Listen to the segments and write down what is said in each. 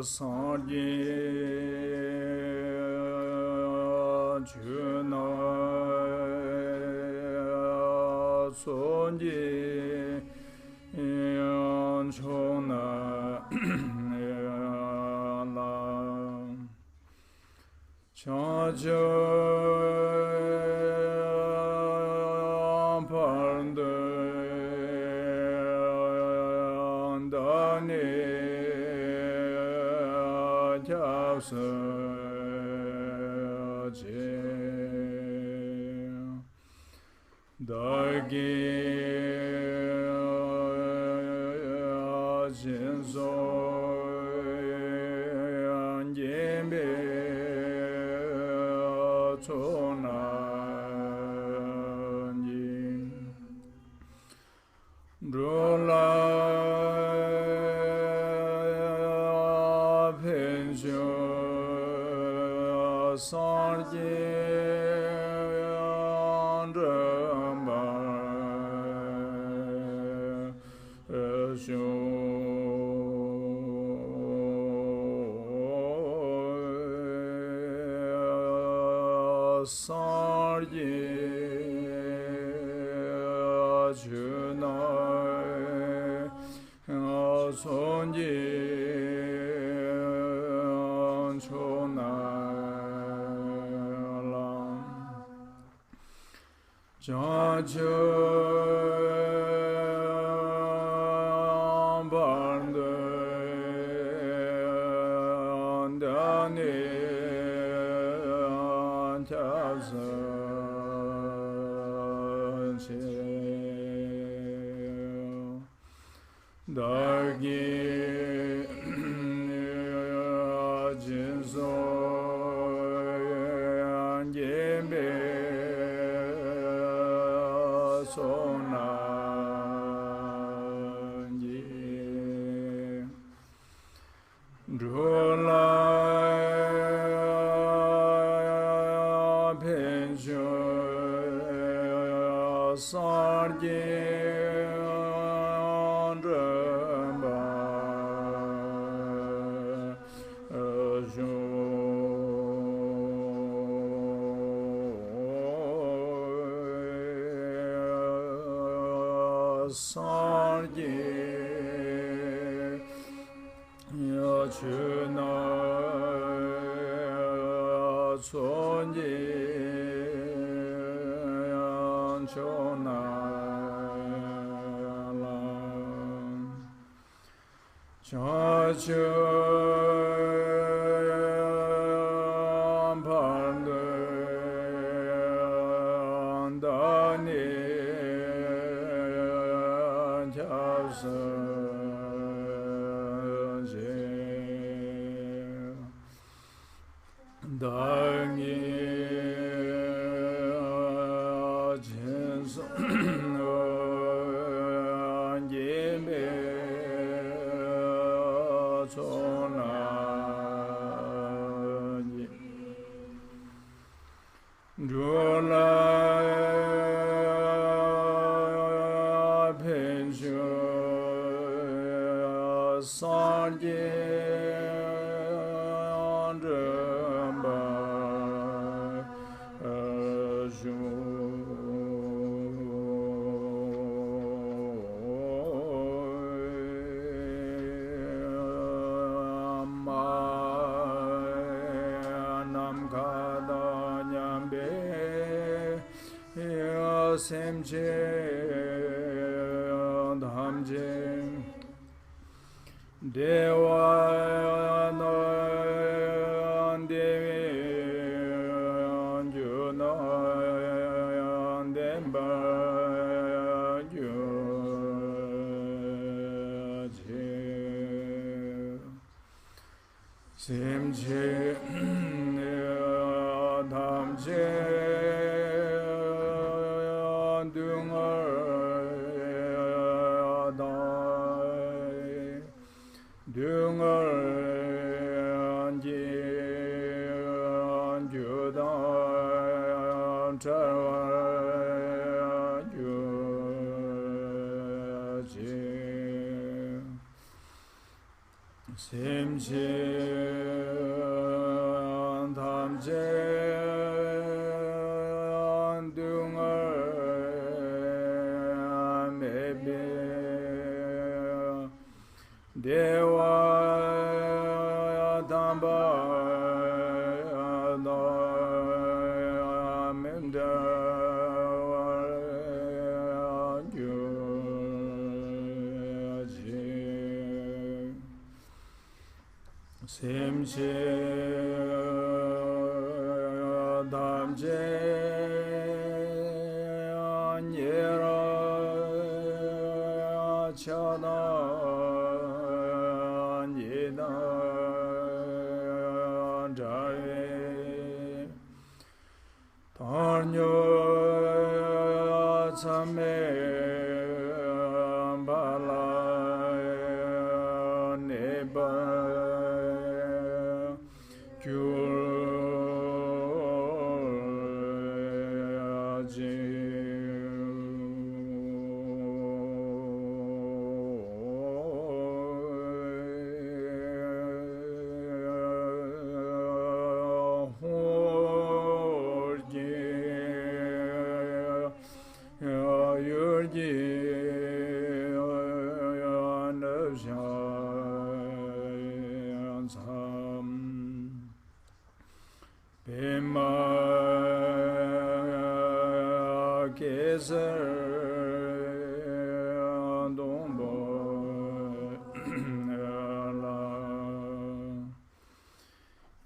Sargi Chuna Sonji Chuna Chaja 심신 담제 등을 매비 대와 담바 나멘다 심시 담제 예라 차나 예나 자에 단요 참매 발라 네바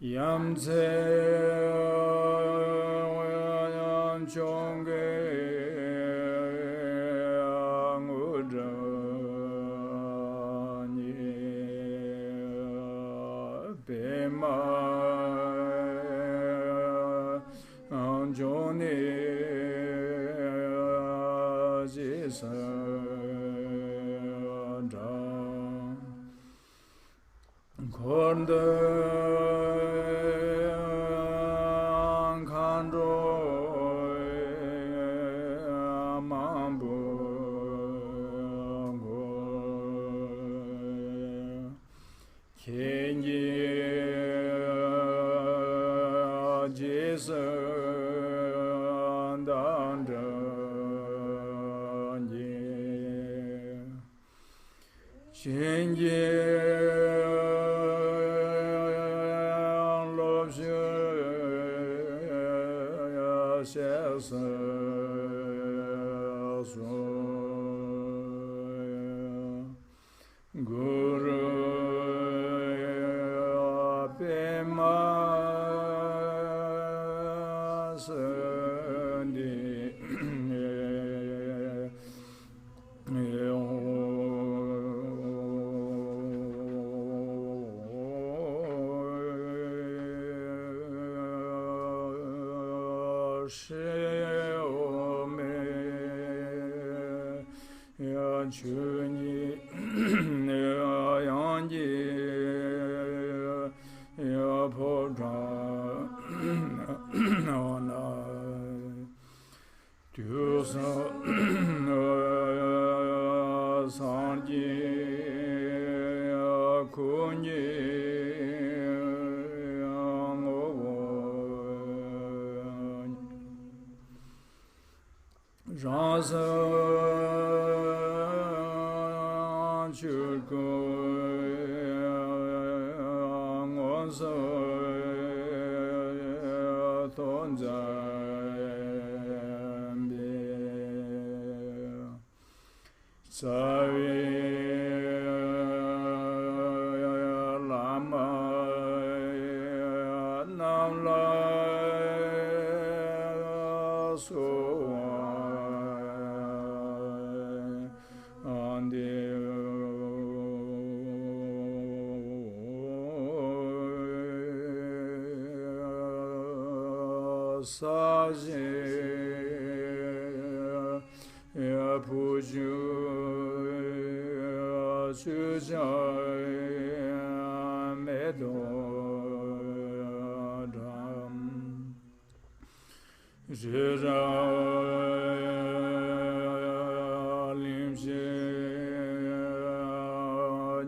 Yamse chongge angudani bema anjoni jisandra konde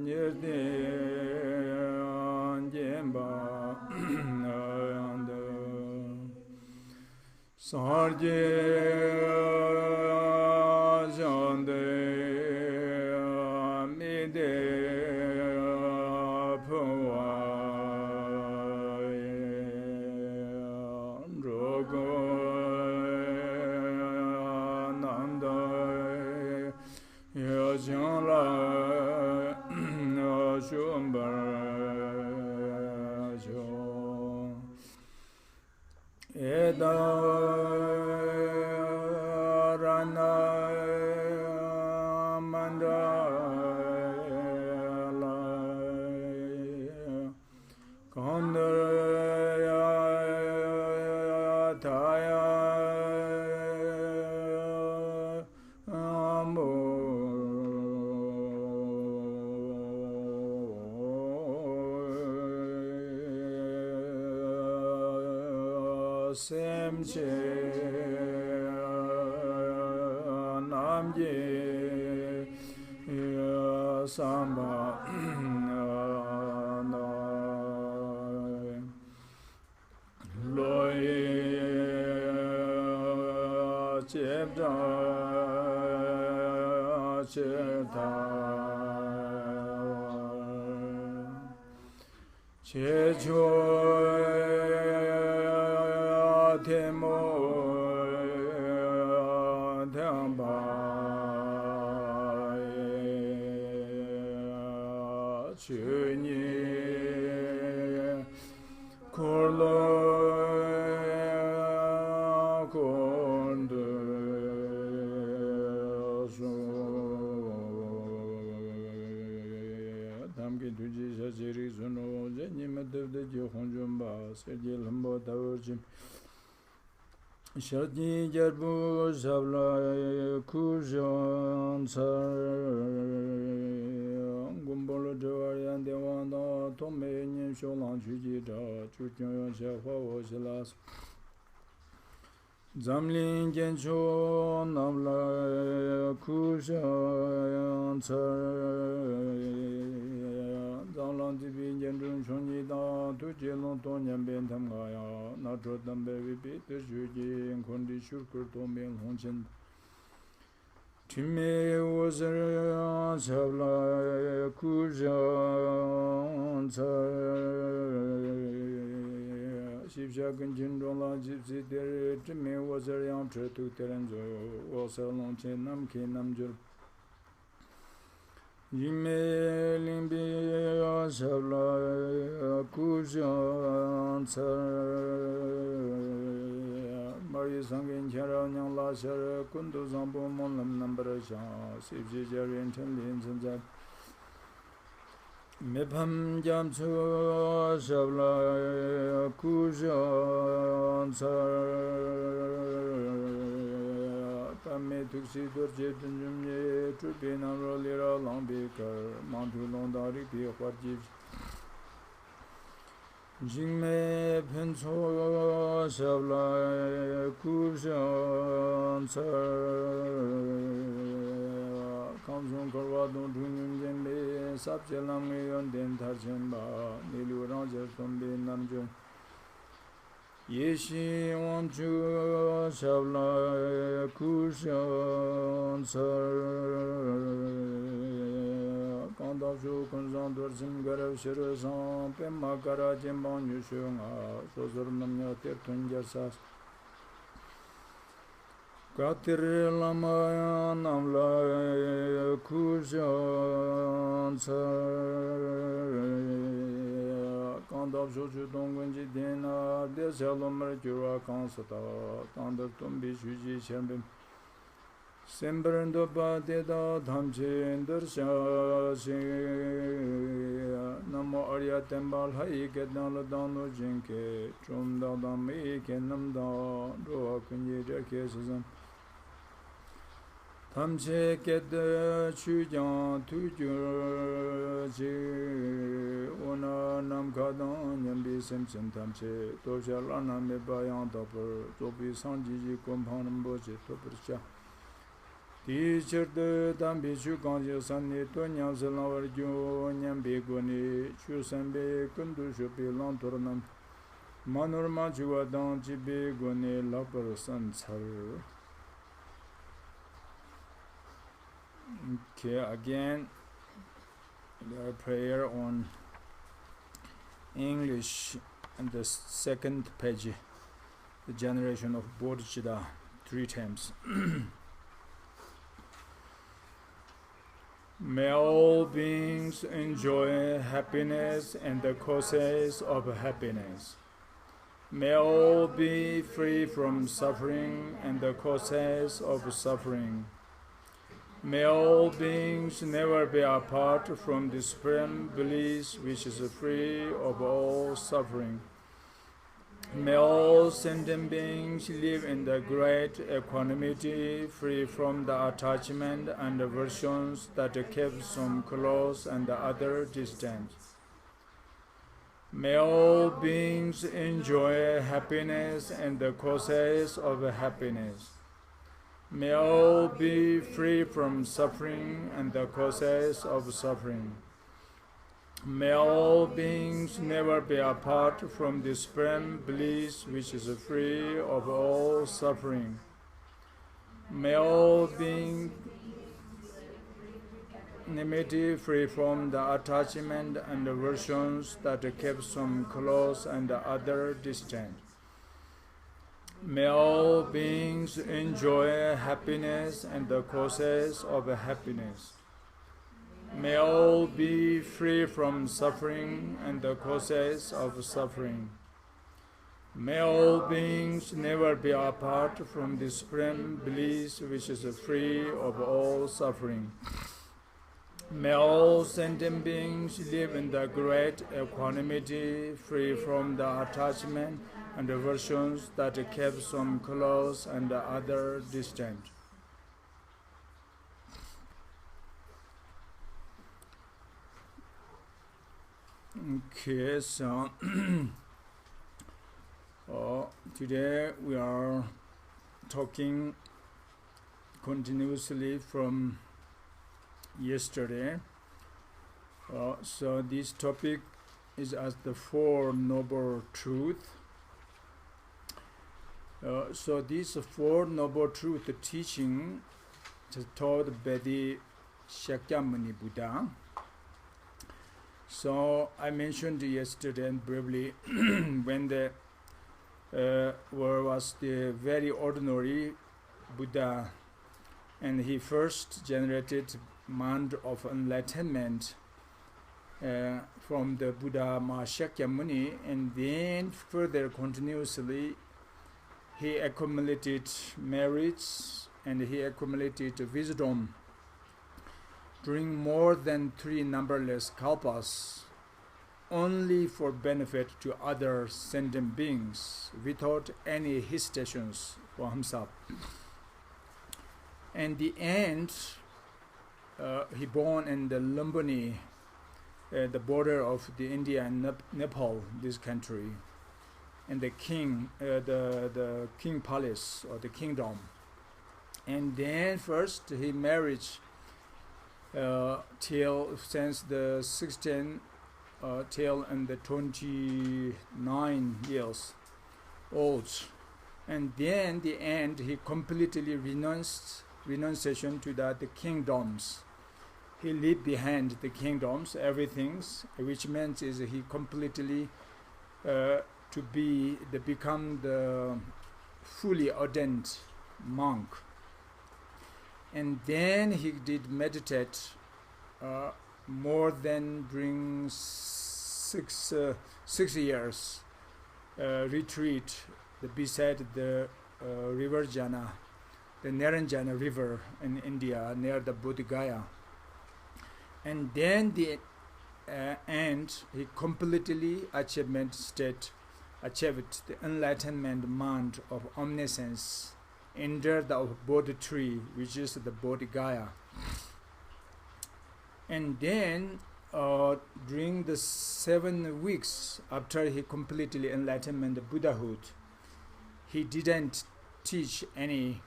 Nirde Sarje Jande Mide Pua Rogo Nanda Yajala Shumbar Eda Rana Mandala Kandaya Taya Semche Namje Samba Loi Chepta Cheta Checho Temo Thamba Chuni Korlo Konde Damki Tuji Sajiri Suno Jenimadev Johonjumba Sergil Hambo Taurjim Shadi Jarbu Sabla Kujan Sar Gumbolo Joarian Devanda Tome Sholan Chujita Chujan Shahwa Silas Zamlin Gencho Namla Kujan Sar Zalan Tibi Jendun Shonjida Tujelon Tonyan Bentamgaya Natrotam Bevi Peter Juji and Kondi Shukur Tombin Honchen Time was a Savla Kujan Shivshakan Jindola Gypsy Dere Time was a young Tretu Terenzo was a long Chenam Kinam Jur Jime Limbi Savla Kujan Mari Sangin Charanyang La Shara Kundu Zambo Monlam Nambarasha Sivji Jarian Chenlin Sanjat Mepam Jamsu Savla Kujan Kame Tuxi Dorje Tunjumye Trupina Rolira Lambikar Mantu Londari Piakwajib Jingme Penso Savla Kujan Kamsun Karwadon Tunjum Jembe Sapchelam Yonden Tarchemba Nilu Raja Tombe Namjum Yeshi Wanchu Savla Kushan Sar Kandashu Kunzan Dorsim Garav Shirasan Pema Karajim Ban Yushunga Sosur Namya Tirtun Jasas Katir Lamaya Namla Kushan Sar Kandab Shochu Tongunji Dena Desalomar Jura Kansata Tandar Tumbi Shuji Shambim Sembrando Badeda Dhamche Darsha Namo Arya Tembal Hai Kednala Dano Jinke Chumda Dami Kenamda Roa Kunji Jakesazam Thamche Ked Chujan Tuju Ona Namkadan Yambi Simpson Thamche Toshalana Mebayan Topper Topi Sanjiji Kumpanam Boche Toppercha Teacher the Dambi Shukanji Sani Tonyam Salavar Jo Nyambi Goni Shusambe Kundu Shupi Lanturnam Manorma Juadan Jibe Gone Lapar Sanchar. Okay, again, the prayer on English and the second page, the generation of Bodhicitta, 3 times. May all beings enjoy happiness and the causes of happiness. May all be free from suffering and the causes of suffering. May all beings never be apart from the supreme bliss which is free of all suffering. May all sentient beings live in the great equanimity, free from the attachment and aversions that keep some close and the other distant. May all beings enjoy happiness and the causes of happiness. May all be free from suffering and the causes of suffering. May all beings never be apart from the supreme bliss which is free of all suffering. May all beings enmity free from the attachment and aversions that keep some close and other distant. May all beings enjoy happiness and the causes of happiness. May all be free from suffering and the causes of suffering. May all beings never be apart from the supreme bliss which is free of all suffering. May all sentient beings live in the great equanimity, free from the attachment and aversions that keep some close and the other distant. Okay, so today we are talking continuously from yesterday. So this topic is as the Four Noble Truths. So these Four Noble Truth teaching is taught by the Shakyamuni Buddha. So I mentioned yesterday and briefly when the was the very ordinary Buddha, and he first generated mind of enlightenment from the Buddha Shakyamuni, and then further continuously he accumulated merits and he accumulated wisdom during more than 3 numberless kalpas, only for benefit to other sentient beings, without any hesitations for himself. In the end, he born in the Lumbini, the border of the India and Nepal, this country, and the king palace or the kingdom. And then first he married since the 16 till and the 29 years old, and then the end he completely renunciation to the kingdoms. He left behind the kingdoms, everything, which means is he completely become the fully ordained monk. And then he did meditate more than during 6 years retreat beside the river Jana, the Naranjana river in India near the Bodh Gaya. And then the end he completely achieved the enlightenment mind of omniscience under the Bodhi tree, which is the Bodh Gaya. And then during the 7 weeks after he completely enlightenment Buddhahood, he didn't teach any,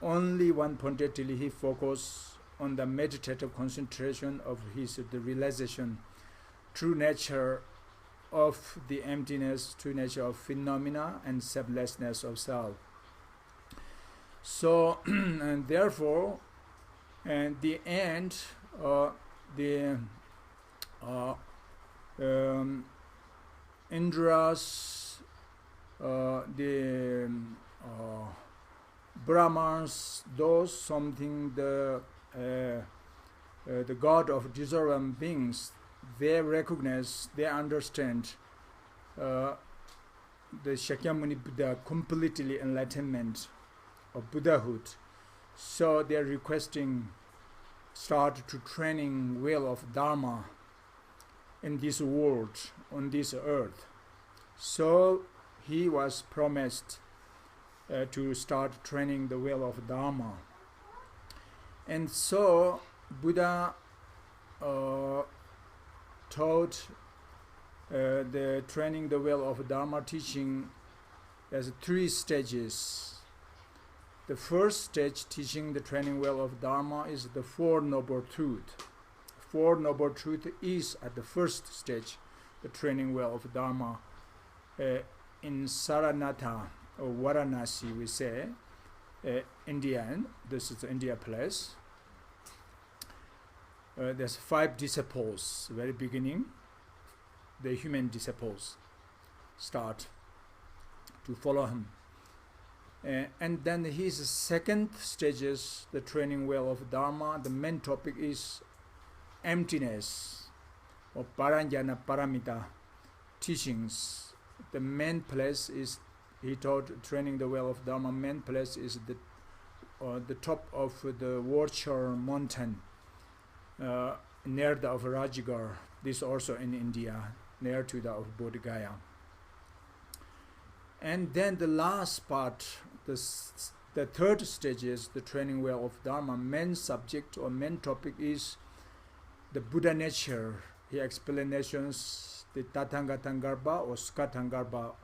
only one pointedly he focused on the meditative concentration of the realization, true nature of the emptiness, true nature of phenomena, and selflessness of self. So, and therefore, and the end, the Indras, the Brahmans, those something the God of discernment beings, they recognize, they understand the Shakyamuni Buddha completely enlightenment of Buddhahood. So they are requesting start to training wheel of Dharma in this world, on this earth. So he was promised to start training the wheel of Dharma. And so Buddha taught the training the wheel of Dharma teaching as 3 stages. The first stage, teaching the training wheel of Dharma, is the Four Noble Truths. Four Noble Truths is at the first stage, the training wheel of Dharma. In Saranatha or Varanasi, we say, Indian, this is the India place. There's 5 disciples, very beginning, the human disciples start to follow him. And then his second stage is the training wheel of Dharma. The main topic is emptiness or Paranjana Paramita teachings. The main place is, he taught training the wheel of Dharma, main place is the top of the Warchar mountain near the of Rajgarh. This also in India, near to the of Bodh Gaya. And then the last part, the third stage is the training wheel of Dharma. Main subject or main topic is the Buddha nature. He explanations the Tathangatangarbha or Skatangarbha.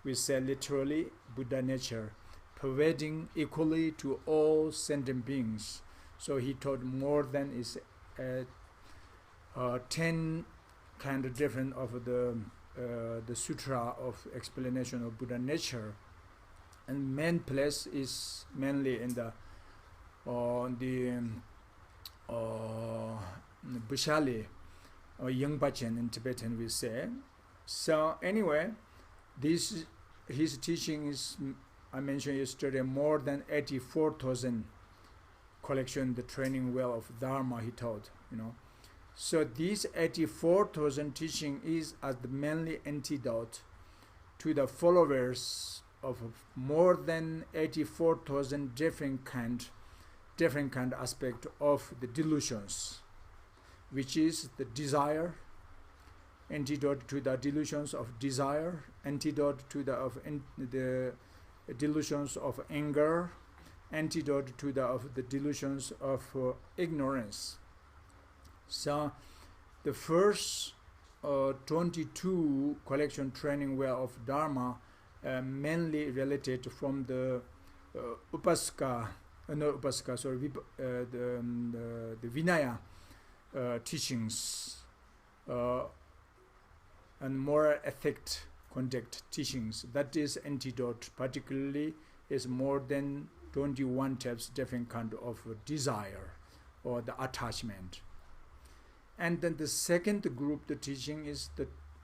We say literally Buddha nature, pervading equally to all sentient beings. So he taught more than is 10 kind of different of the sutra of explanation of Buddha nature. And main place is mainly in the Bushali or Yangpachen in Tibetan we say. So anyway, his teaching is, I mentioned yesterday, more than 84,000 collection, the training wheel of Dharma he taught, So this 84,000 teaching is as the mainly antidote to the followers of more than 84,000 different kind aspect of the delusions, which is the desire, antidote to the delusions of desire, antidote to the delusions of anger, antidote to the delusions of ignorance. So the first 22 collection training wheel of Dharma mainly related from the the Vinaya teachings and moral ethic conduct teachings. That is antidote, particularly is more than 21 types different kind of desire or the attachment. And then the second group, the teaching is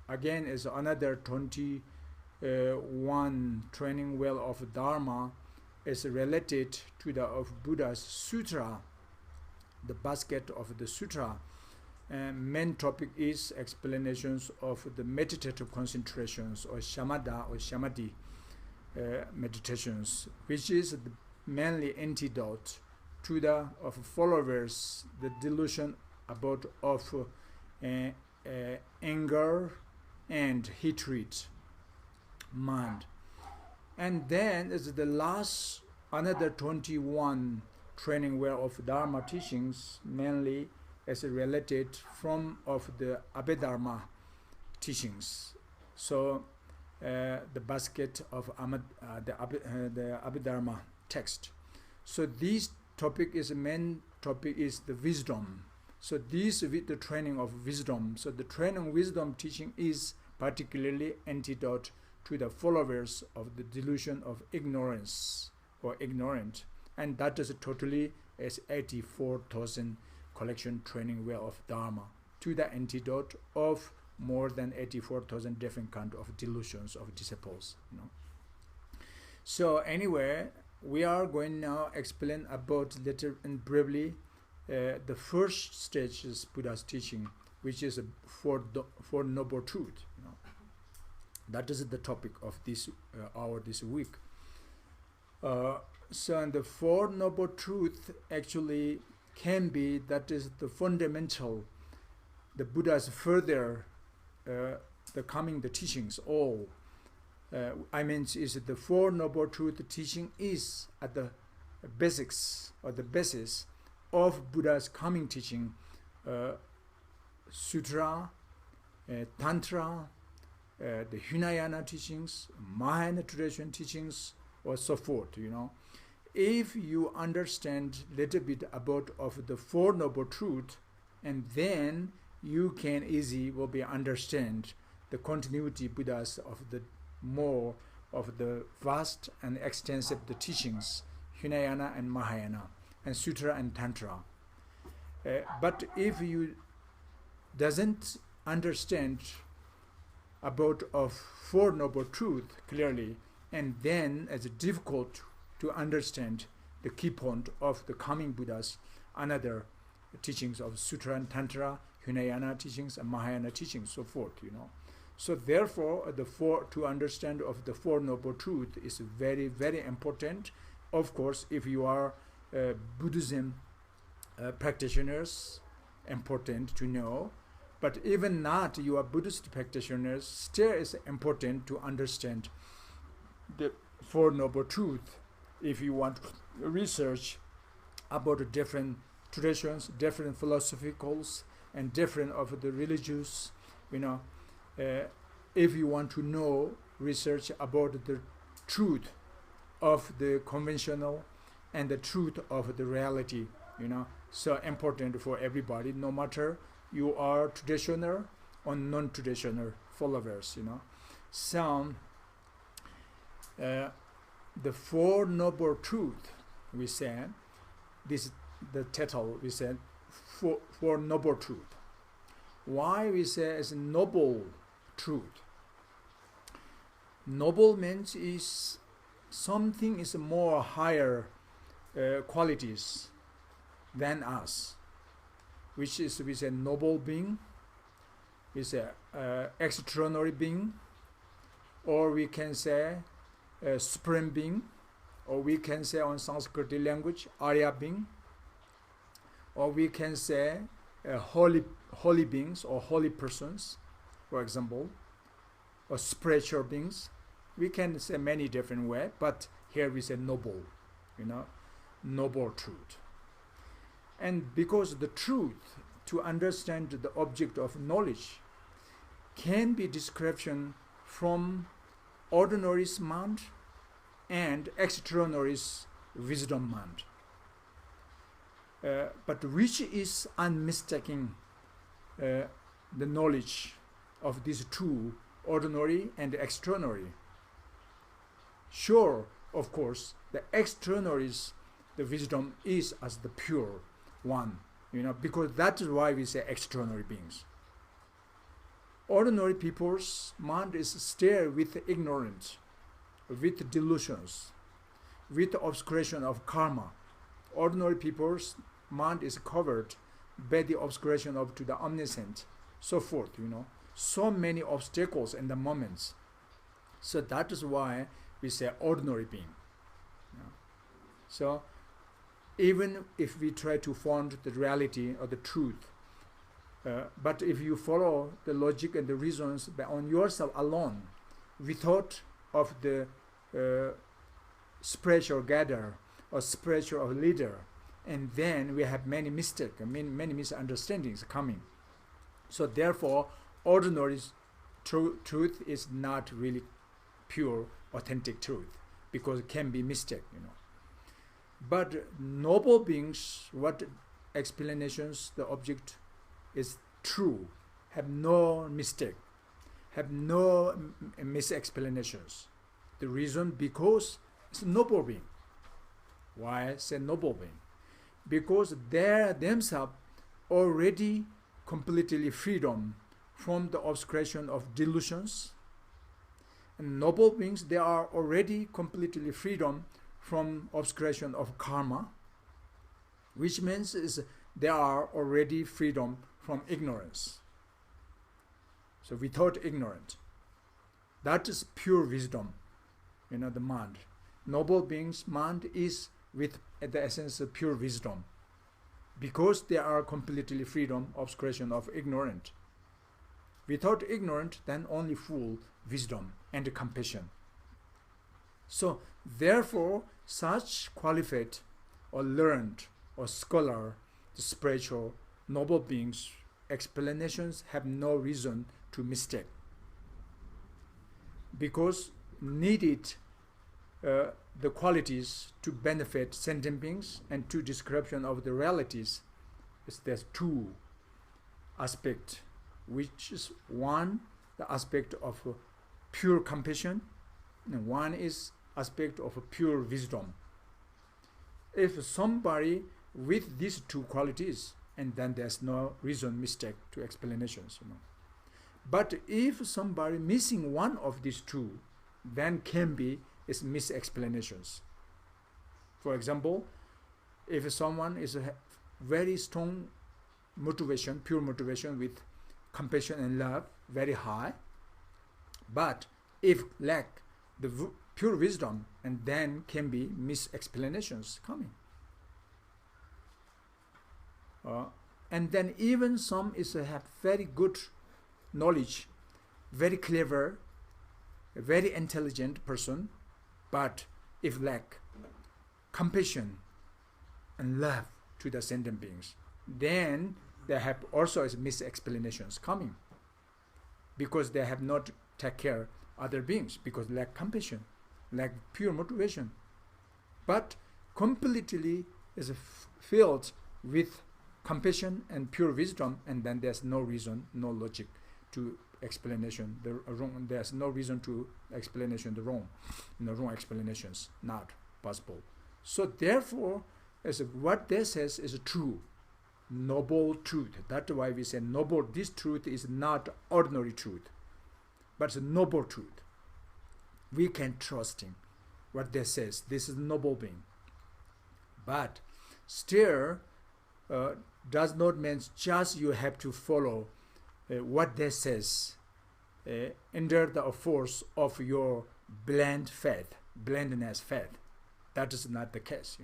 again is another 21 training wheel of Dharma is related to the of Buddha's sutra, the basket of the sutra. Main topic is explanations of the meditative concentrations or shamatha or samadhi meditations, which is the mainly antidote to the of followers the delusion about of anger and hatred mind. And then is the last another 21 training wheel of Dharma teachings, mainly as related from of the Abhidharma teachings. So the basket of the Abhidharma text. So this topic is main topic is the wisdom. So this with the training of wisdom. So the training wisdom teaching is particularly antidote to the followers of the delusion of ignorance or ignorant, and that is totally as 84,000 collection training way of Dharma to the antidote of more than 84,000 different kind of delusions of disciples. So anyway, we are going now explain about little and briefly the first stage is Buddha's teaching, which is for noble truth. That is the topic of this hour this week. So and the Four Noble Truth actually can be, that is the fundamental, the Buddha's further the teachings all. I mean, is the Four Noble Truth teaching is at the basics or the basis of Buddha's coming teaching, Sutra, Tantra, the Hinayana teachings, Mahayana tradition teachings, or so forth. If you understand a little bit about of the Four Noble Truth, and then you can easily will be understand the continuity Buddhas of the more of the vast and extensive the teachings, Hinayana and Mahayana, and Sutra and Tantra. But if you doesn't understand about of Four Noble Truth clearly, and then it's difficult to understand the key point of the coming Buddhas, another teachings of Sutra and Tantra, Hinayana teachings and Mahayana teachings, so forth. So therefore, to understand of the Four Noble Truth is very, very important. Of course, if you are Buddhism practitioners, important to know. But even not you are Buddhist practitioners, still is important to understand the Four Noble Truth. If you want to research about different traditions, different philosophicals, and different of the religious, if you want to know, research about the truth of the conventional and the truth of the reality, so important for everybody, no matter you are traditional or non-traditional followers, So, the Four Noble Truth, we said, this the title, we said, Four Noble Truth. Why we say it's noble truth? Noble means is something is more higher qualities than us, which is we say noble being, we say extraordinary being, or we can say supreme being, or we can say on Sanskrit language Arya being, or we can say holy beings or holy persons, for example, or spiritual beings. We can say many different ways, but here we say noble, noble truth. And because the truth, to understand the object of knowledge, can be description from ordinary mind and extraordinary wisdom mind. But which is unmistaking the knowledge of these two, ordinary and extraordinary. Sure, of course, the extraordinary, the wisdom is as the pure one, because that is why we say extraordinary beings. Ordinary people's mind is still with ignorance, with delusions, with obscuration of karma. Ordinary people's mind is covered by the obscuration of to the omniscient, so forth, so many obstacles and the moments. So that is why we say ordinary being. So even if we try to find the reality or the truth, but if you follow the logic and the reasons on yourself alone, without of the spiritual gatherer or spiritual leader, and then we have many mistakes, many misunderstandings coming. So therefore, ordinary truth is not really pure, authentic truth, because it can be mistake, But noble beings, what explanations the object is true, have no mistake, have no misexplanations. The reason, because it's noble being. Why I say noble being? Because they themselves already completely freedom from the obscuration of delusions. And noble beings, they are already completely freedom from obscuration of karma, which means is they are already freedom from ignorance. So without ignorance, that is pure wisdom, the mind. Noble beings' mind is with the essence of pure wisdom, because they are completely freedom obscuration of ignorant. Without ignorant, then only full wisdom and compassion. So therefore, such qualified or learned or scholar, the spiritual noble beings' explanations have no reason to mistake, because needed the qualities to benefit sentient beings and to description of the realities. There's two aspects, which is one, the aspect of pure compassion, and one is aspect of pure wisdom. If somebody with these two qualities, and then there's no reason mistake to explanations. But if somebody missing one of these two, then can be is misexplanations. For example, if someone is a very strong motivation, pure motivation with compassion and love, very high, but if lack the pure wisdom, and then can be misexplanations coming. And then even some is have very good knowledge, very clever, very intelligent person, but if lack compassion and love to the sentient beings, then they have also is misexplanations coming, because they have not take care other beings, because lack compassion, lack pure motivation, but completely is filled with compassion and pure wisdom, and then there's no reason, no logic to explanation the wrong. There's no reason to explanation the wrong, wrong explanations not possible. So therefore, as what they says is true, noble truth. That's why we say noble. This truth is not ordinary truth, but it's a noble truth. We can trust in what they says. This is noble being, but still does not mean just you have to follow what they says under the force of your blindness faith. That is not the case,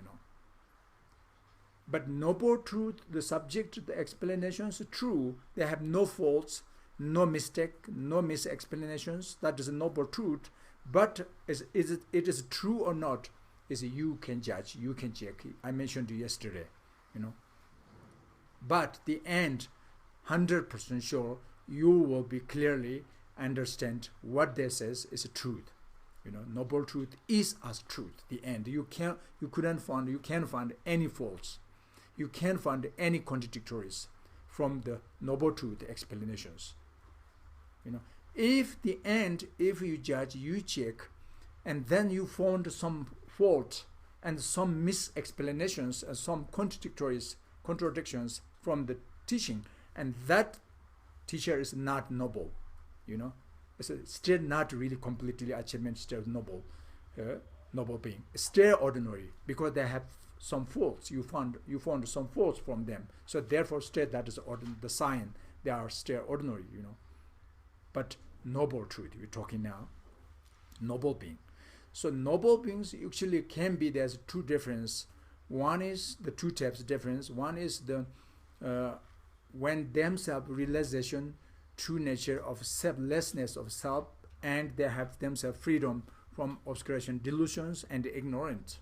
But noble truth, the subject, the explanations are true. They have no faults, no mistake, no misexplanations. That is a noble truth. But it is true or not, is you can judge, you can check. I mentioned yesterday, But the end, 100% sure, you will be clearly understand what they says is a truth. Noble truth is as truth. The end. You can't find any faults. You can't find any contradictories from the noble truth explanations. If the end, if you judge, you check, and then you found some fault and some misexplanations and some contradictions from the teaching, and that teacher is not noble, it's still not really completely achievement, still noble being. It's still ordinary, because they have some faults. You found some faults from them, so therefore still that is the sign they are still ordinary, But noble truth we're talking now, noble being. So noble beings actually can be, there's two difference. One is the two types difference. One is the when themselves realization, true nature of selflessness of self, and they have themselves freedom from obscuration, delusions, and ignorance,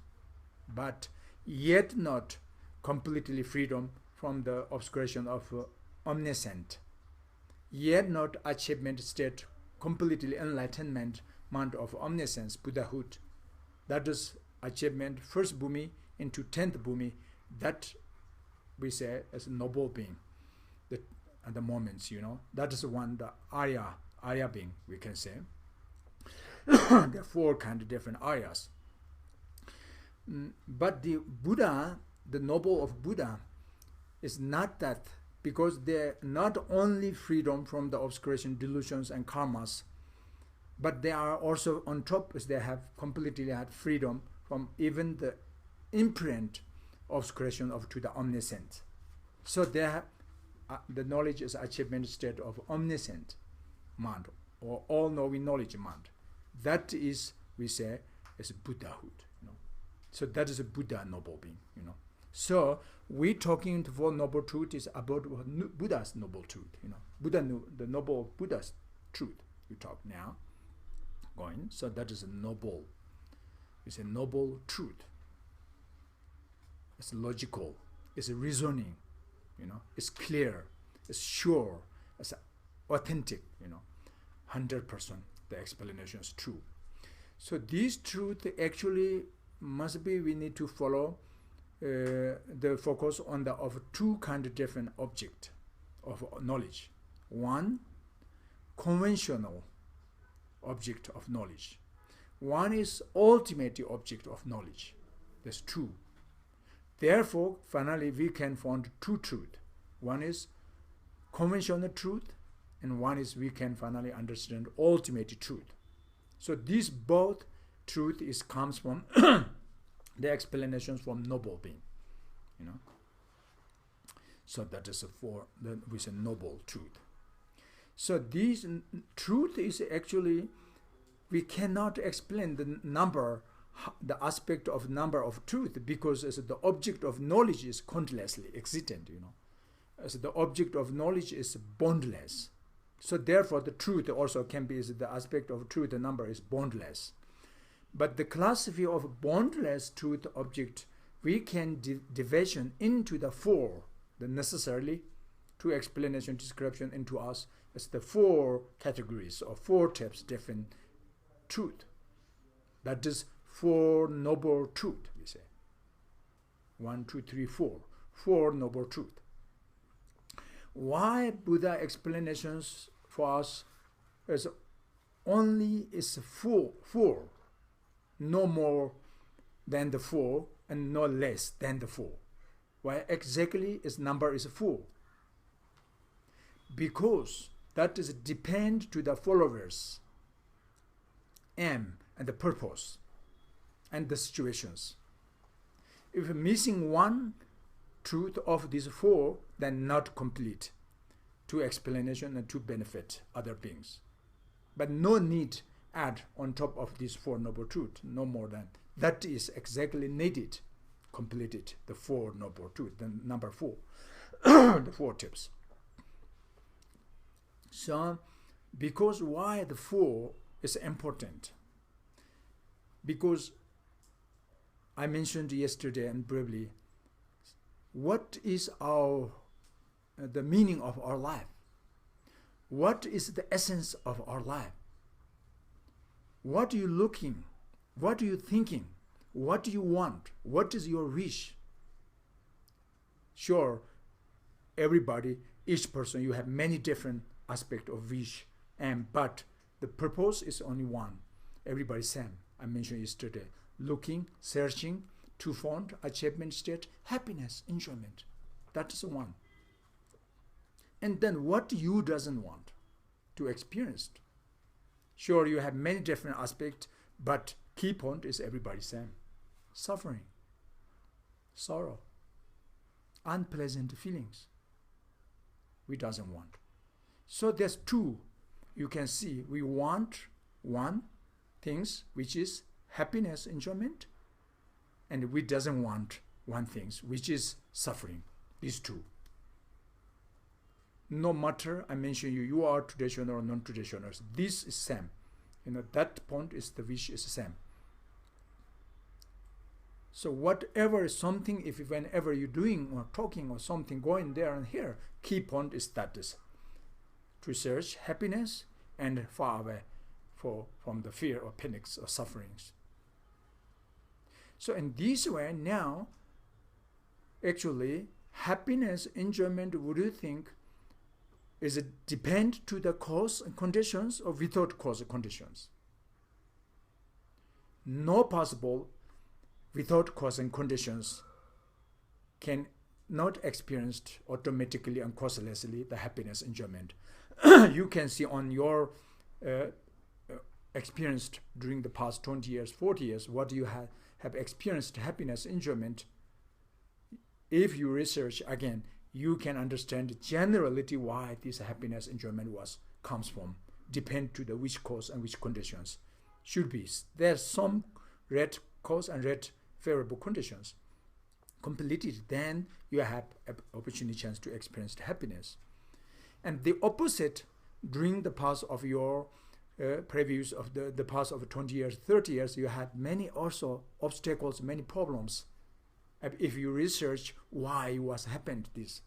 but yet not completely freedom from the obscuration of omniscient, yet not achievement state, completely enlightenment, mind of omniscience, Buddhahood. That is achievement, first bhumi into 10th bhumi, that we say as a noble being. At the moments, that is one, the Arya Arya being, we can say. There are four kind of different Aryas. But the Buddha, the noble of Buddha, is not that, because they're not only freedom from the obscuration, delusions, and karmas, but they are also on top, as they have completely had freedom from even the imprint obscuration of to the omniscient. So they have, the knowledge is achievement state of omniscient mind, or all-knowing knowledge mind. That is, we say, is Buddhahood. So that is a Buddha noble being. So we talking for noble truth is about Buddha's noble truth. Buddha, the noble Buddha's truth. We talk now. Going. So that is a noble. It's a noble truth. It's logical. It's reasoning. It's clear. It's sure. It's authentic. 100%. The explanation is true. So this truth actually must be, we need to follow the focus on the of two kind of different object of knowledge. One, conventional object of knowledge. One is ultimate object of knowledge. That's true. Therefore, finally, we can find two truth. One is conventional truth, and one is we can finally understand ultimate truth. So these both truth comes from the explanations from noble being. So that is with a noble truth. So this truth is actually, we cannot explain the aspect of number of truth, because as the object of knowledge is countlessly existent. As the object of knowledge is boundless. So therefore the truth also can be, as the aspect of truth, the number is boundless. But the classify of boundless truth object, we can division into the four, the necessarily two explanation description into us as the four categories or four types different truth. That is four noble truth, we say. 1, 2, 3, 4. Four noble truth. Why Buddha explanations for us is only is four, no more than the four and no less than the four. Why exactly its number is 4? Because that is depend to the followers, aim and the purpose and the situations. If missing one truth of these 4, then not complete to explanation and to benefit other beings. But no need add on top of these 4 noble truths, no more than. That is exactly needed, completed, the 4 noble truths, the number 4, the 4 tips. So, because why the 4 is important? Because I mentioned yesterday and briefly, what is the meaning of our life? What is the essence of our life? What are you looking? What are you thinking? What do you want? What is your wish? Sure, everybody, each person, you have many different aspects of wish, but the purpose is only one. Everybody same. I mentioned yesterday. Looking, searching, to find achievement state, happiness, enjoyment. That is one. And then what you doesn't want to experience? Sure, you have many different aspects, but key point is everybody same. Suffering, sorrow, unpleasant feelings. We doesn't want. So there's 2. You can see we want one things which is happiness, enjoyment, and we doesn't want one thing which is suffering. These 2. No matter I mention you are traditional or non-traditional, this is same. That point is the wish is same. So whatever something, whenever you're doing or talking or something going there and here, key point is that is to search happiness and far away from the fear or panics or sufferings. So in this way now, actually happiness, enjoyment, would you think is it depend to the cause and conditions or without cause and conditions? No possible without cause and conditions can not experienced automatically and causelessly the happiness enjoyment. You can see on your experienced during the past 20 years, 40 years, what you have experienced happiness enjoyment. If you research again, you can understand the generality why this happiness enjoyment comes from, depend to the which cause and which conditions should be. There's some red cause and red favorable conditions completed, then you have an opportunity chance to experience the happiness. And the opposite, during the past of your previews of the past of 20 years, 30 years, you had many also obstacles, many problems. If you research why was happened this,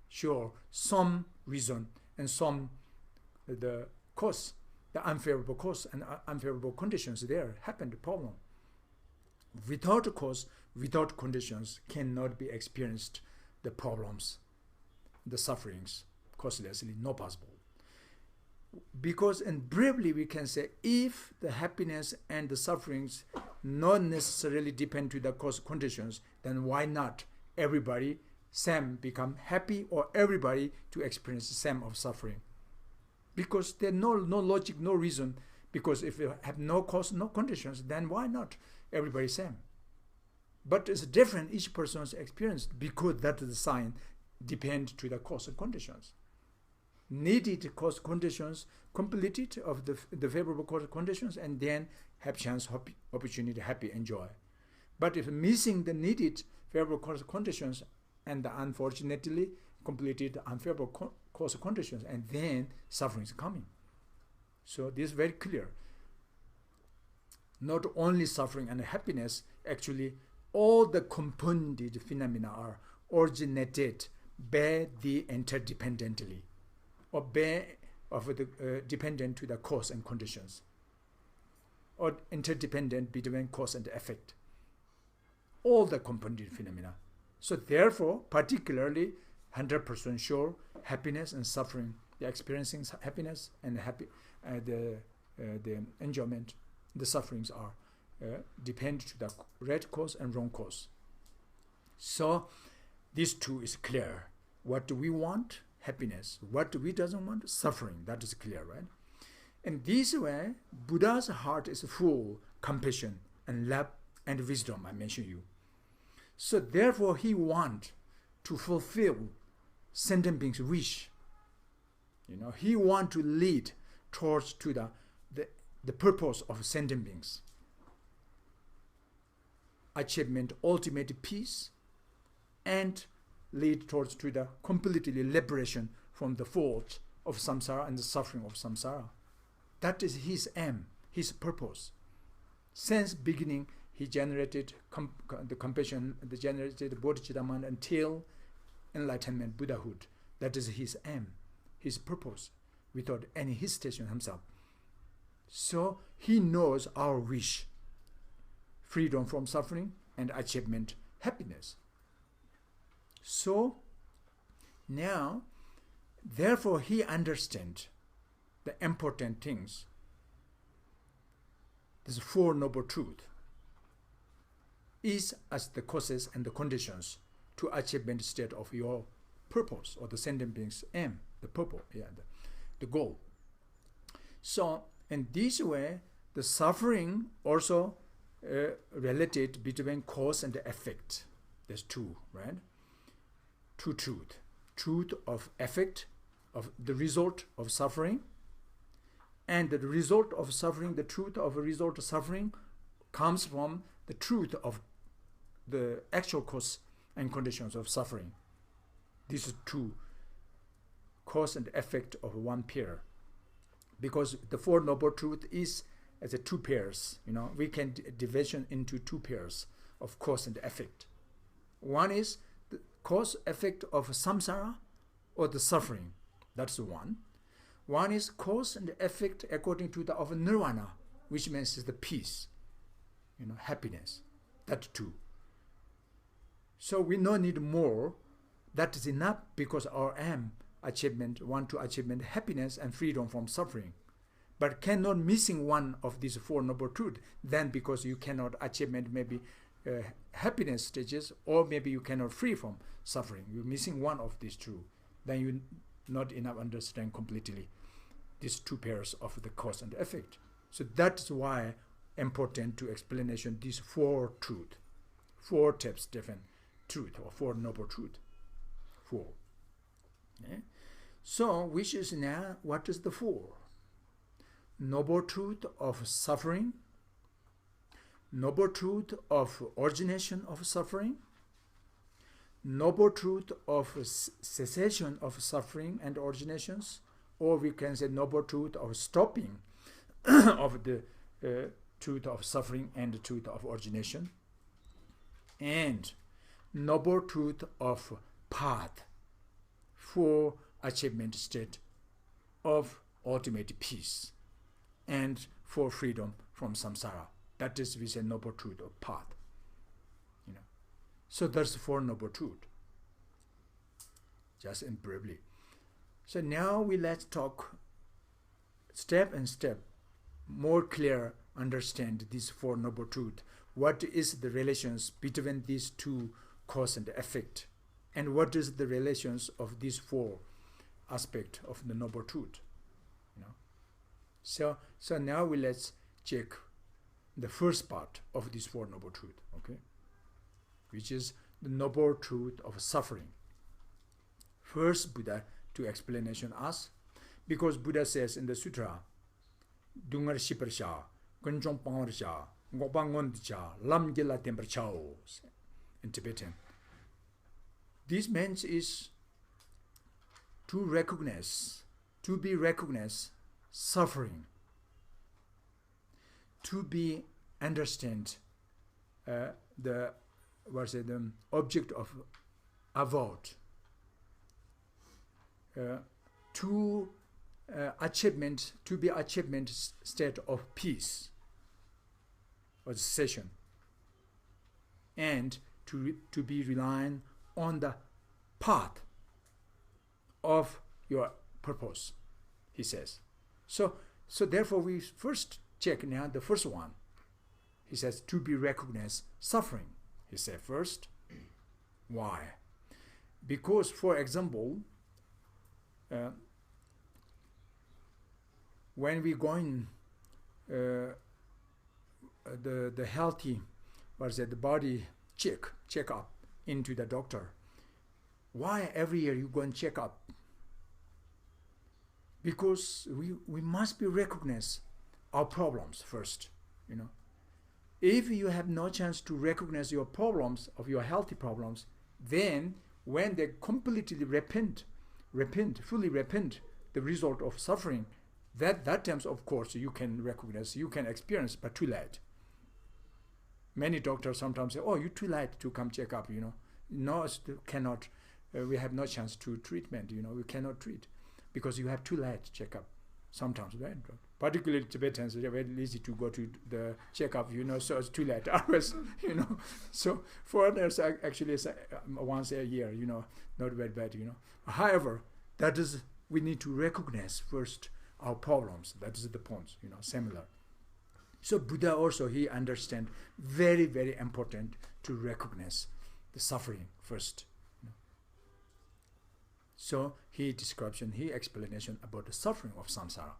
sure, some reason and some the cause, the unfavorable cause and unfavorable conditions there happened the problem. Without a cause, without conditions, cannot be experienced the problems, the sufferings, causelessly, not possible. Because, and briefly we can say, if the happiness and the sufferings not necessarily depend to the cause conditions, then why not everybody same become happy, or everybody to experience the same of suffering? Because there's no logic, no reason. Because if you have no cause, no conditions, then why not everybody same? But it's different, each person's experience, because that is the sign depend to the cause and conditions. Needed cause conditions completed of the favorable cause conditions, and then have chance, opportunity, happy, enjoy. But if missing the needed favorable cause conditions, and unfortunately completed unfavorable cause conditions, and then suffering is coming. So this is very clear. Not only suffering and happiness, actually all the compounded phenomena are originated by the interdependently, or by of the dependent to the cause and conditions, or interdependent between cause and effect. All the compounded phenomena. So therefore, particularly 100% sure, happiness and suffering, the experiencing happiness and the enjoyment, the sufferings are depend to the right cause and wrong cause. So these two is clear. What do we want? Happiness. What do we doesn't want? Suffering. That is clear, right? In this way, Buddha's heart is full compassion and love and wisdom, I mentioned you. So therefore he want to fulfill sentient beings' wish. He want to lead towards to the purpose of sentient beings. Achievement, ultimate peace, and lead towards to the completely liberation from the fault of samsara and the suffering of samsara. That is his aim, his purpose. Since beginning, he generated the compassion, the generated bodhicitta until enlightenment, Buddhahood. That is his aim, his purpose, without any hesitation himself. So he knows our wish, freedom from suffering and achievement, happiness. So now, therefore he understands the important things. This Four Noble Truths is as the causes and the conditions to achievement state of your purpose, or the sentient being's aim, the purpose, the goal. So in this way, the suffering also related between cause and the effect. There's two, right? Two truth. Truth of effect, of the result of suffering, and the result of suffering, the truth of a result of suffering comes from the truth of the actual cause and conditions of suffering. This is two, cause and effect of one pair. Because the Four Noble Truths is as a two pairs. We can division into two pairs of cause and effect. One is the cause effect of samsara, or the suffering. That's one. One is cause and effect according to the of nirvana, which means is the peace, happiness. That two. So we no need more. That is enough, because our aim want to achievement happiness and freedom from suffering, but cannot missing one of these four noble truths, then because you cannot achievement maybe happiness stages, or maybe you cannot free from suffering, you're missing one of these two, then you not enough understand completely these two pairs of the cause and effect. So that's why important to explanation these four truth, four types different truth, or four noble truth, four. Okay? So which is now, what is the four? Noble truth of suffering, noble truth of origination of suffering, noble truth of cessation of suffering and originations, or we can say noble truth of stopping of the truth of suffering and the truth of origination, and noble truth of path for achievement state of ultimate peace and for freedom from samsara. That is, we say noble truth of path. So that's four noble truth. Just in briefly. So now let's talk step and step, more clear understand these four noble truth. What is the relations between these two cause and effect, and what is the relations of these four aspect of the noble truth? So now let's check the first part of this four noble truth, okay, which is the noble truth of suffering. First, Buddha to explanation us, because Buddha says in the sutra, Dungar Shiparsha, Kunjong Pangarsha, Ngobangondicha, Lam Gila Temperchao, in Tibetan. This means is to recognize, to be recognized suffering, to be understand the object of avowed, to be achievement state of peace or cessation, and to be relying on the path of your purpose, he says. So therefore we first check now the first one. He says to be recognized suffering. He said first. Why? Because, for example, when we go in the healthy, the body check up into the doctor. Why every year you go and check up? Because we must be recognize our problems first, If you have no chance to recognize your problems, of your healthy problems, then when they completely fully repent the result of suffering, that times, of course, you can recognize, you can experience, but too late. Many doctors sometimes say, oh, you're too late to come check up, No, cannot, we have no chance to treatment, we cannot treat, because you have too late check up sometimes, right? Particularly Tibetans, they're very lazy to go to the checkup, so it's too late. Otherwise, So foreigners actually it's once a year, not very bad, However, that is, we need to recognize first our problems. That is the point, similar. So Buddha also, he understand very, very important to recognize the suffering first. So he description, he explanation about the suffering of samsara.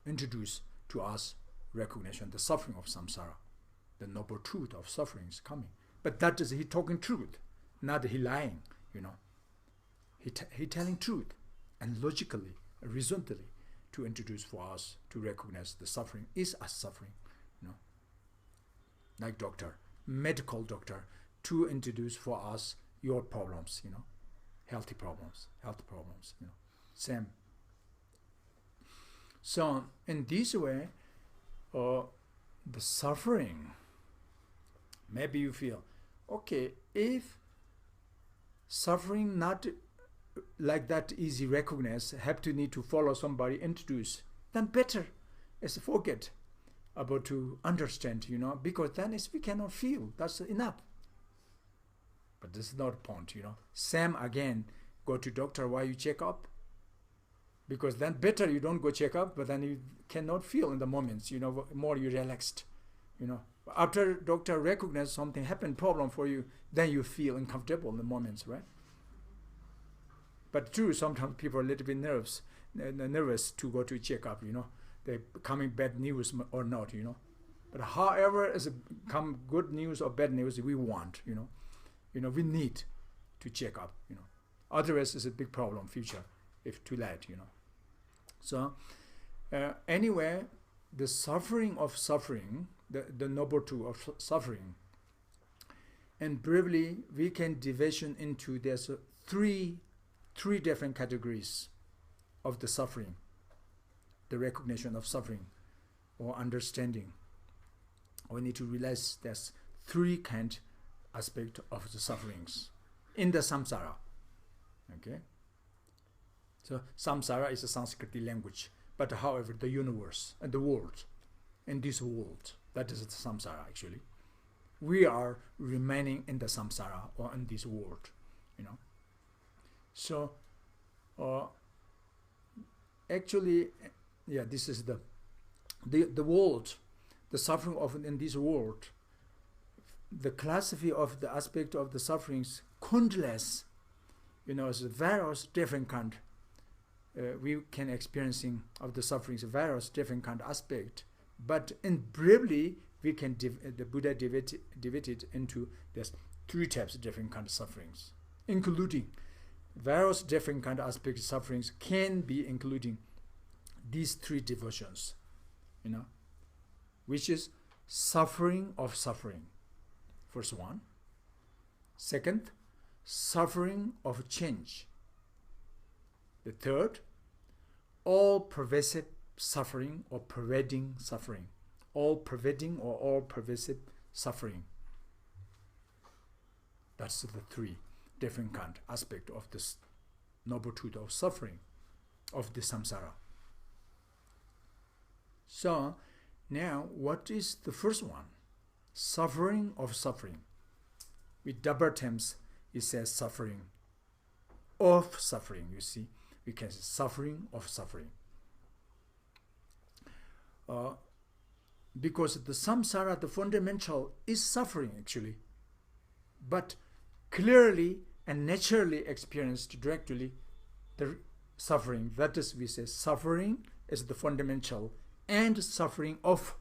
Introduce to us recognition, the suffering of samsara, the noble truth of suffering is coming. But that is he talking truth, not he lying, He telling truth, and logically, reasonably, to introduce for us to recognize the suffering is a suffering, Like doctor, medical doctor, to introduce for us your problems, health problems, same. So in this way, the suffering, maybe you feel, okay, if suffering not like that easy recognize, have to need to follow somebody introduce, then better is forget about to understand, because then we cannot feel, that's enough. But this is not the point, Same again, go to doctor while you check up. Because then better you don't go check up, but then you cannot feel in the moments, more you relaxed, After doctor recognize something happened, problem for you, then you feel uncomfortable in the moments, right? But true, sometimes people are a little bit nervous to go to check up, They coming bad news or not, But however, it's come good news or bad news, we want, we need to check up, Otherwise, it's a big problem future if too late, So, anyway, the suffering of suffering, the noble truth of suffering, and briefly we can division into there's three different categories of the suffering, the recognition of suffering or understanding. We need to realize there's three kind aspect of the sufferings in the samsara. Okay. So samsara is a Sanskrit language, but however the universe and the world, in this world, that is the samsara actually. We are remaining in the samsara or in this world, So actually, this is the world, the suffering of in this world. The classify of the aspect of the sufferings countless, is various different kind. We can experiencing of the sufferings various different kind of aspect, but in briefly we can the Buddha divided into there's three types of different kind of sufferings, including various different kind of aspect of sufferings can be including these three divisions, which is suffering of suffering, first one. Second, suffering of change. The third, all pervasive suffering or pervading suffering. All pervading or all pervasive suffering. That's the three different kind aspect of this noble truth of suffering of the samsara. So now what is the first one? Suffering of suffering. With double terms, it says suffering of suffering, you see. We can say suffering of suffering. Because the samsara, the fundamental, is suffering actually. But clearly and naturally experienced directly the suffering. That is, we say suffering is the fundamental, and suffering of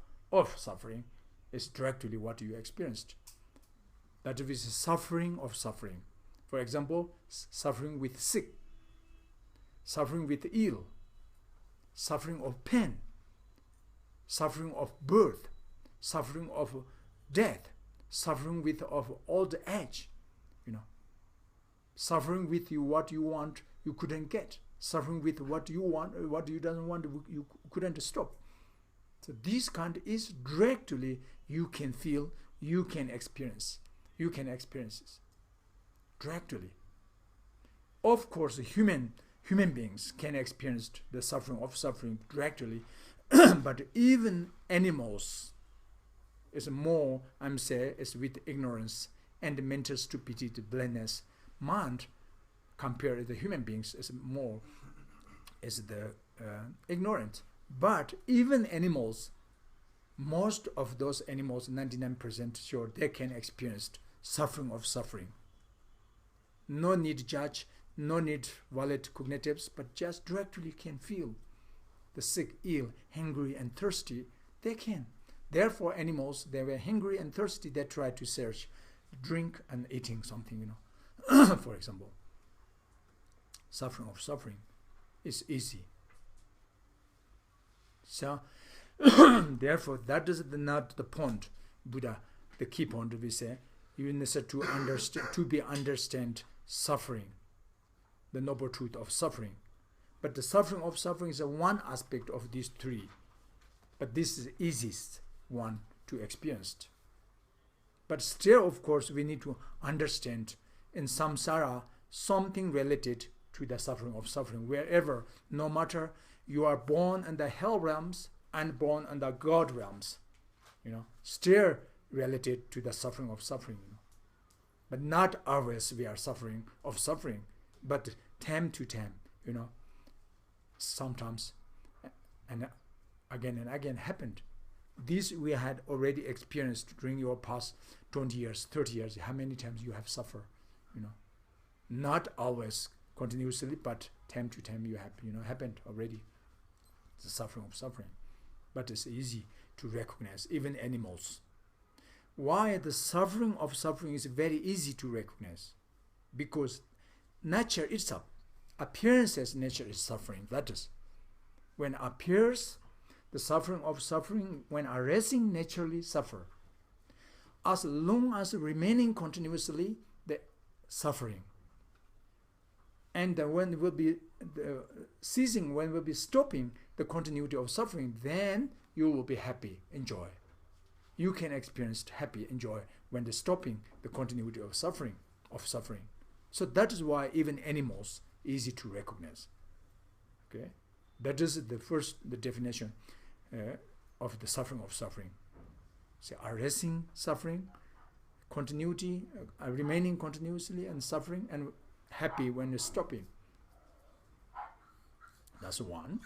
suffering is directly what you experienced. That is suffering of suffering. For example, suffering with sick, suffering with ill, suffering of pain, suffering of birth, suffering of death, suffering with of old age, suffering with you what you want you couldn't get, suffering with what you want, what you don't want you couldn't stop. So this kind is directly you can feel, you can experience it directly. Of course, human beings can experience the suffering of suffering directly, but even animals is more, I'm saying, is with ignorance and mental stupidity, blindness. Mind, compared to the human beings, is more is the ignorant. But even animals, most of those animals, 99% sure, they can experience suffering of suffering. No need judge, no need valid cognitives, but just directly can feel the sick, ill, hungry, and thirsty. They can. Therefore, animals, they were hungry and thirsty, they try to search drink and eating something, for example. Suffering of suffering is easy. So, therefore, that is not the point, Buddha, the key point we say, you need to understand suffering, the noble truth of suffering. But the suffering of suffering is one aspect of these three. But this is the easiest one to experience. But still, of course, we need to understand in samsara something related to the suffering of suffering. Wherever, no matter you are born in the hell realms and born in the God realms, still related to the suffering of suffering. But not always we are suffering of suffering, but time to time, sometimes and again happened. This we had already experienced during your past 20 years, 30 years, how many times you have suffered, Not always continuously, but time to time you have, happened already. The suffering of suffering. But it's easy to recognize, even animals. Why the suffering of suffering is very easy to recognize? Because nature itself, appearances nature is suffering. That is, when appears, the suffering of suffering, when arising, naturally suffer. As long as remaining continuously, the suffering. And when it will be ceasing, when it will be stopping the continuity of suffering, then you will be happy, enjoy. You can experience happy, enjoy when the stopping the continuity of suffering. So that is why even animals easy to recognize. Okay, that is the definition of the suffering of suffering. So arising suffering, continuity, remaining continuously and suffering, and happy when it's stopping. That's one.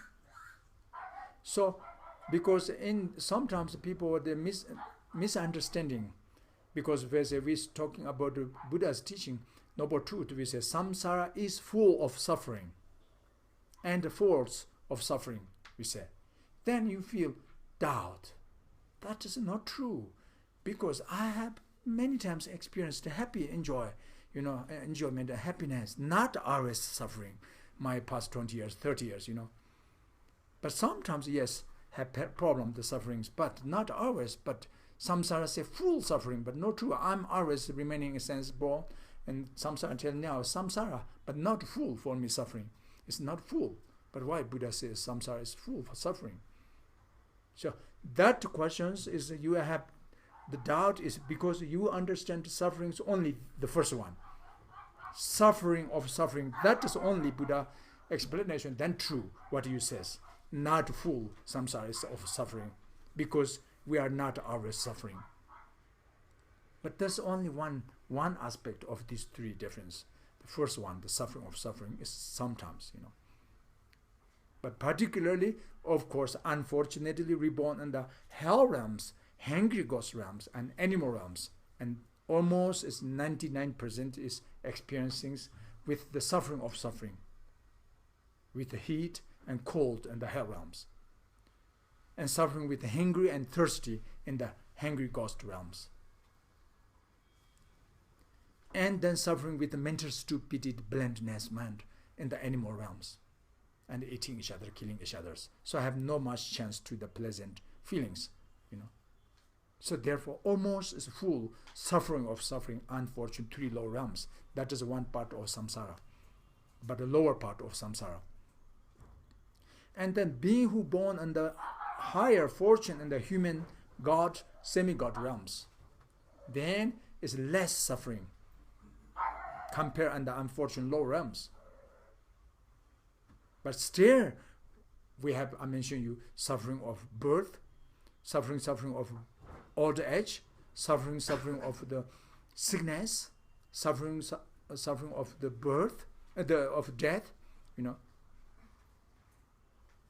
So, because sometimes people they misunderstanding, because we're talking about the Buddha's teaching, noble truth, we say samsara is full of suffering, and the force of suffering, we say. Then you feel doubt. That is not true, because I have many times experienced happy enjoyment and happiness, not always suffering. My past 20 years, 30 years, But sometimes, yes, have problem, the sufferings, but not always. But samsara say full suffering, but not true. I'm always remaining sensible, and samsara until now, samsara, but not full for me suffering. It's not full. But why Buddha says samsara is full for suffering? So that questions is you have the doubt is because you understand sufferings only the first one. Suffering of suffering, that is only Buddha explanation, then true what you says. Not full samsara is of suffering, because we are not always suffering. But that's only one aspect of these three differences. The first one, the suffering of suffering, is sometimes, But particularly, of course, unfortunately reborn in the hell realms, hungry ghost realms, and animal realms, and almost is 99% is experiencing with the suffering of suffering, with the heat and cold in the hell realms, and suffering with the hungry and thirsty in the hungry ghost realms, and then suffering with the mental stupidity, blindness, mind in the animal realms, and eating each other, killing each other. So I have no much chance to the pleasant feelings, So therefore, almost is full suffering of suffering, unfortunate three low realms. That is one part of samsara, but the lower part of samsara. And then being who born in the higher fortune in the human god, semi-god realms, then is less suffering compared to the unfortunate low realms. But still, we have, I mentioned you, suffering of birth, suffering of old age, suffering of the sickness, suffering of the birth, of death,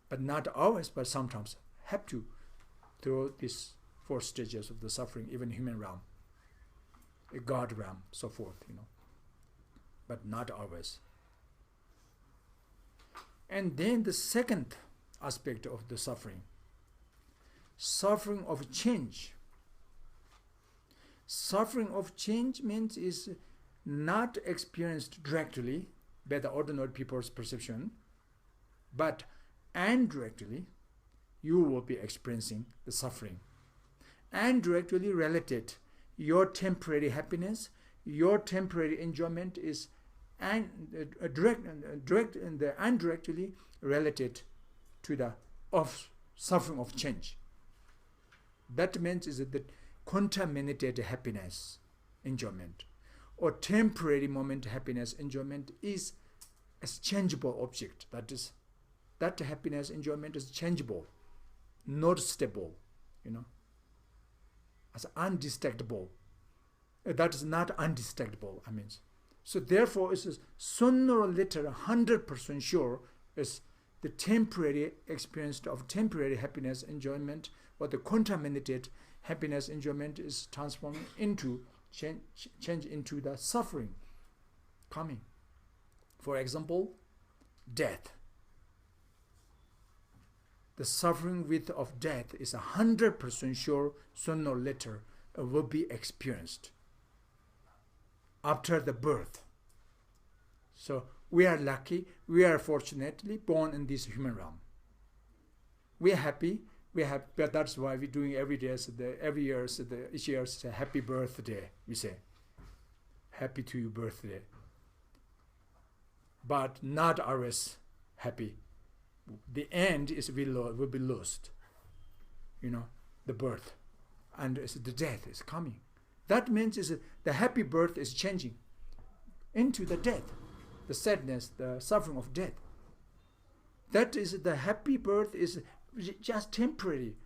But not always, but sometimes have to through these four stages of the suffering, even human realm, a God realm, so forth, But not always. And then the second aspect of the suffering of change. Suffering of change means is not experienced directly by the ordinary people's perception, but indirectly you will be experiencing the suffering. Indirectly related, your temporary happiness, your temporary enjoyment is direct and indirectly related to the suffering of change. That means is that contaminated happiness, enjoyment, or temporary moment happiness, enjoyment is a changeable object. That is, that happiness, enjoyment is changeable, not stable, as undetectable. That is not undistractable, I mean. So therefore, it's sooner or later 100% sure is the temporary experience of temporary happiness, enjoyment, or the contaminated happiness, enjoyment is transformed into, change into the suffering coming. For example, death. The suffering with of death is 100% sure sooner or later will be experienced after the birth. So we are lucky, we are fortunately born in this human realm. We are happy, but that's why we're doing every day, each year is a happy birthday, we say. Happy to your birthday. But not always happy. The end is will be lost. The birth. And the death is coming. That means the happy birth is changing into the death, the sadness, the suffering of death. That is the happy birth is just temporary.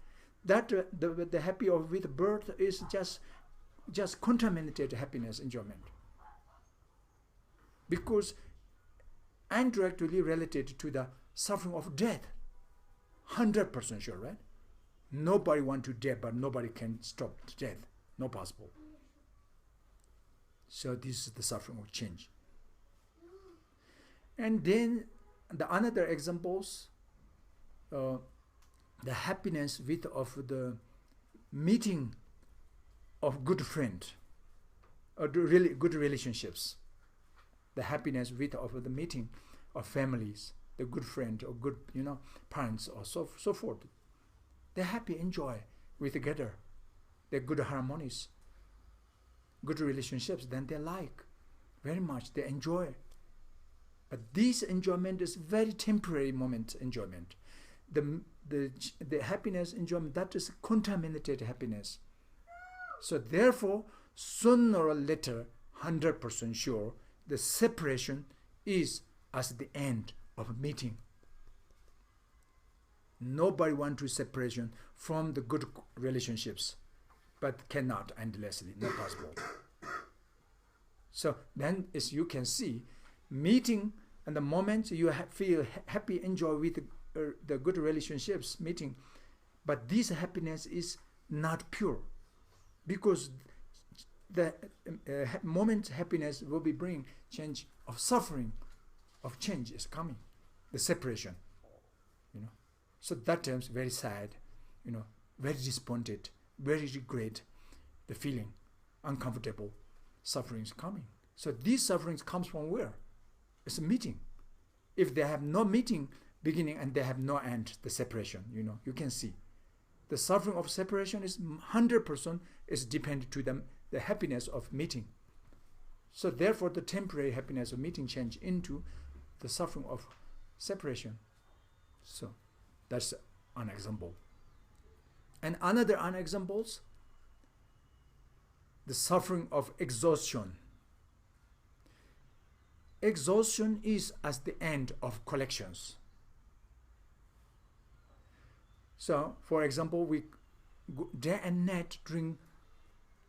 That the happy with birth is just contaminated happiness, enjoyment. Because indirectly related to the suffering of death. 100% sure, right? Nobody wants to die, but nobody can stop death. No possible. So this is the suffering of change. And then the another examples, the happiness with of the meeting of good friend, or really good relationships. The happiness with of the meeting of families, the good friend or good parents or so forth. They're happy, enjoy with together. They're good harmonies, good relationships. Then they like very much. They enjoy. But this enjoyment is very temporary moment enjoyment. The happiness enjoyment, that is contaminated happiness. So therefore, sooner or later, 100% sure, the separation is as the end of a meeting. Nobody wants to separation from the good relationships, but cannot endlessly, not possible. So then, as you can see, meeting and the moment you feel happy, enjoy with the good relationships, meeting, but this happiness is not pure, because the moment happiness will be bring change of suffering, of change is coming, the separation, So that time's very sad, very disappointed, very regret, the feeling, uncomfortable, sufferings coming. So these sufferings comes from where? It's a meeting. If they have no meeting beginning and they have no end, the separation, you can see. The suffering of separation is 100% is dependent to the happiness of meeting. So therefore the temporary happiness of meeting change into the suffering of separation. So that's an example. And another examples, the suffering of exhaustion. Exhaustion is as the end of collections. So, for example, we day and night during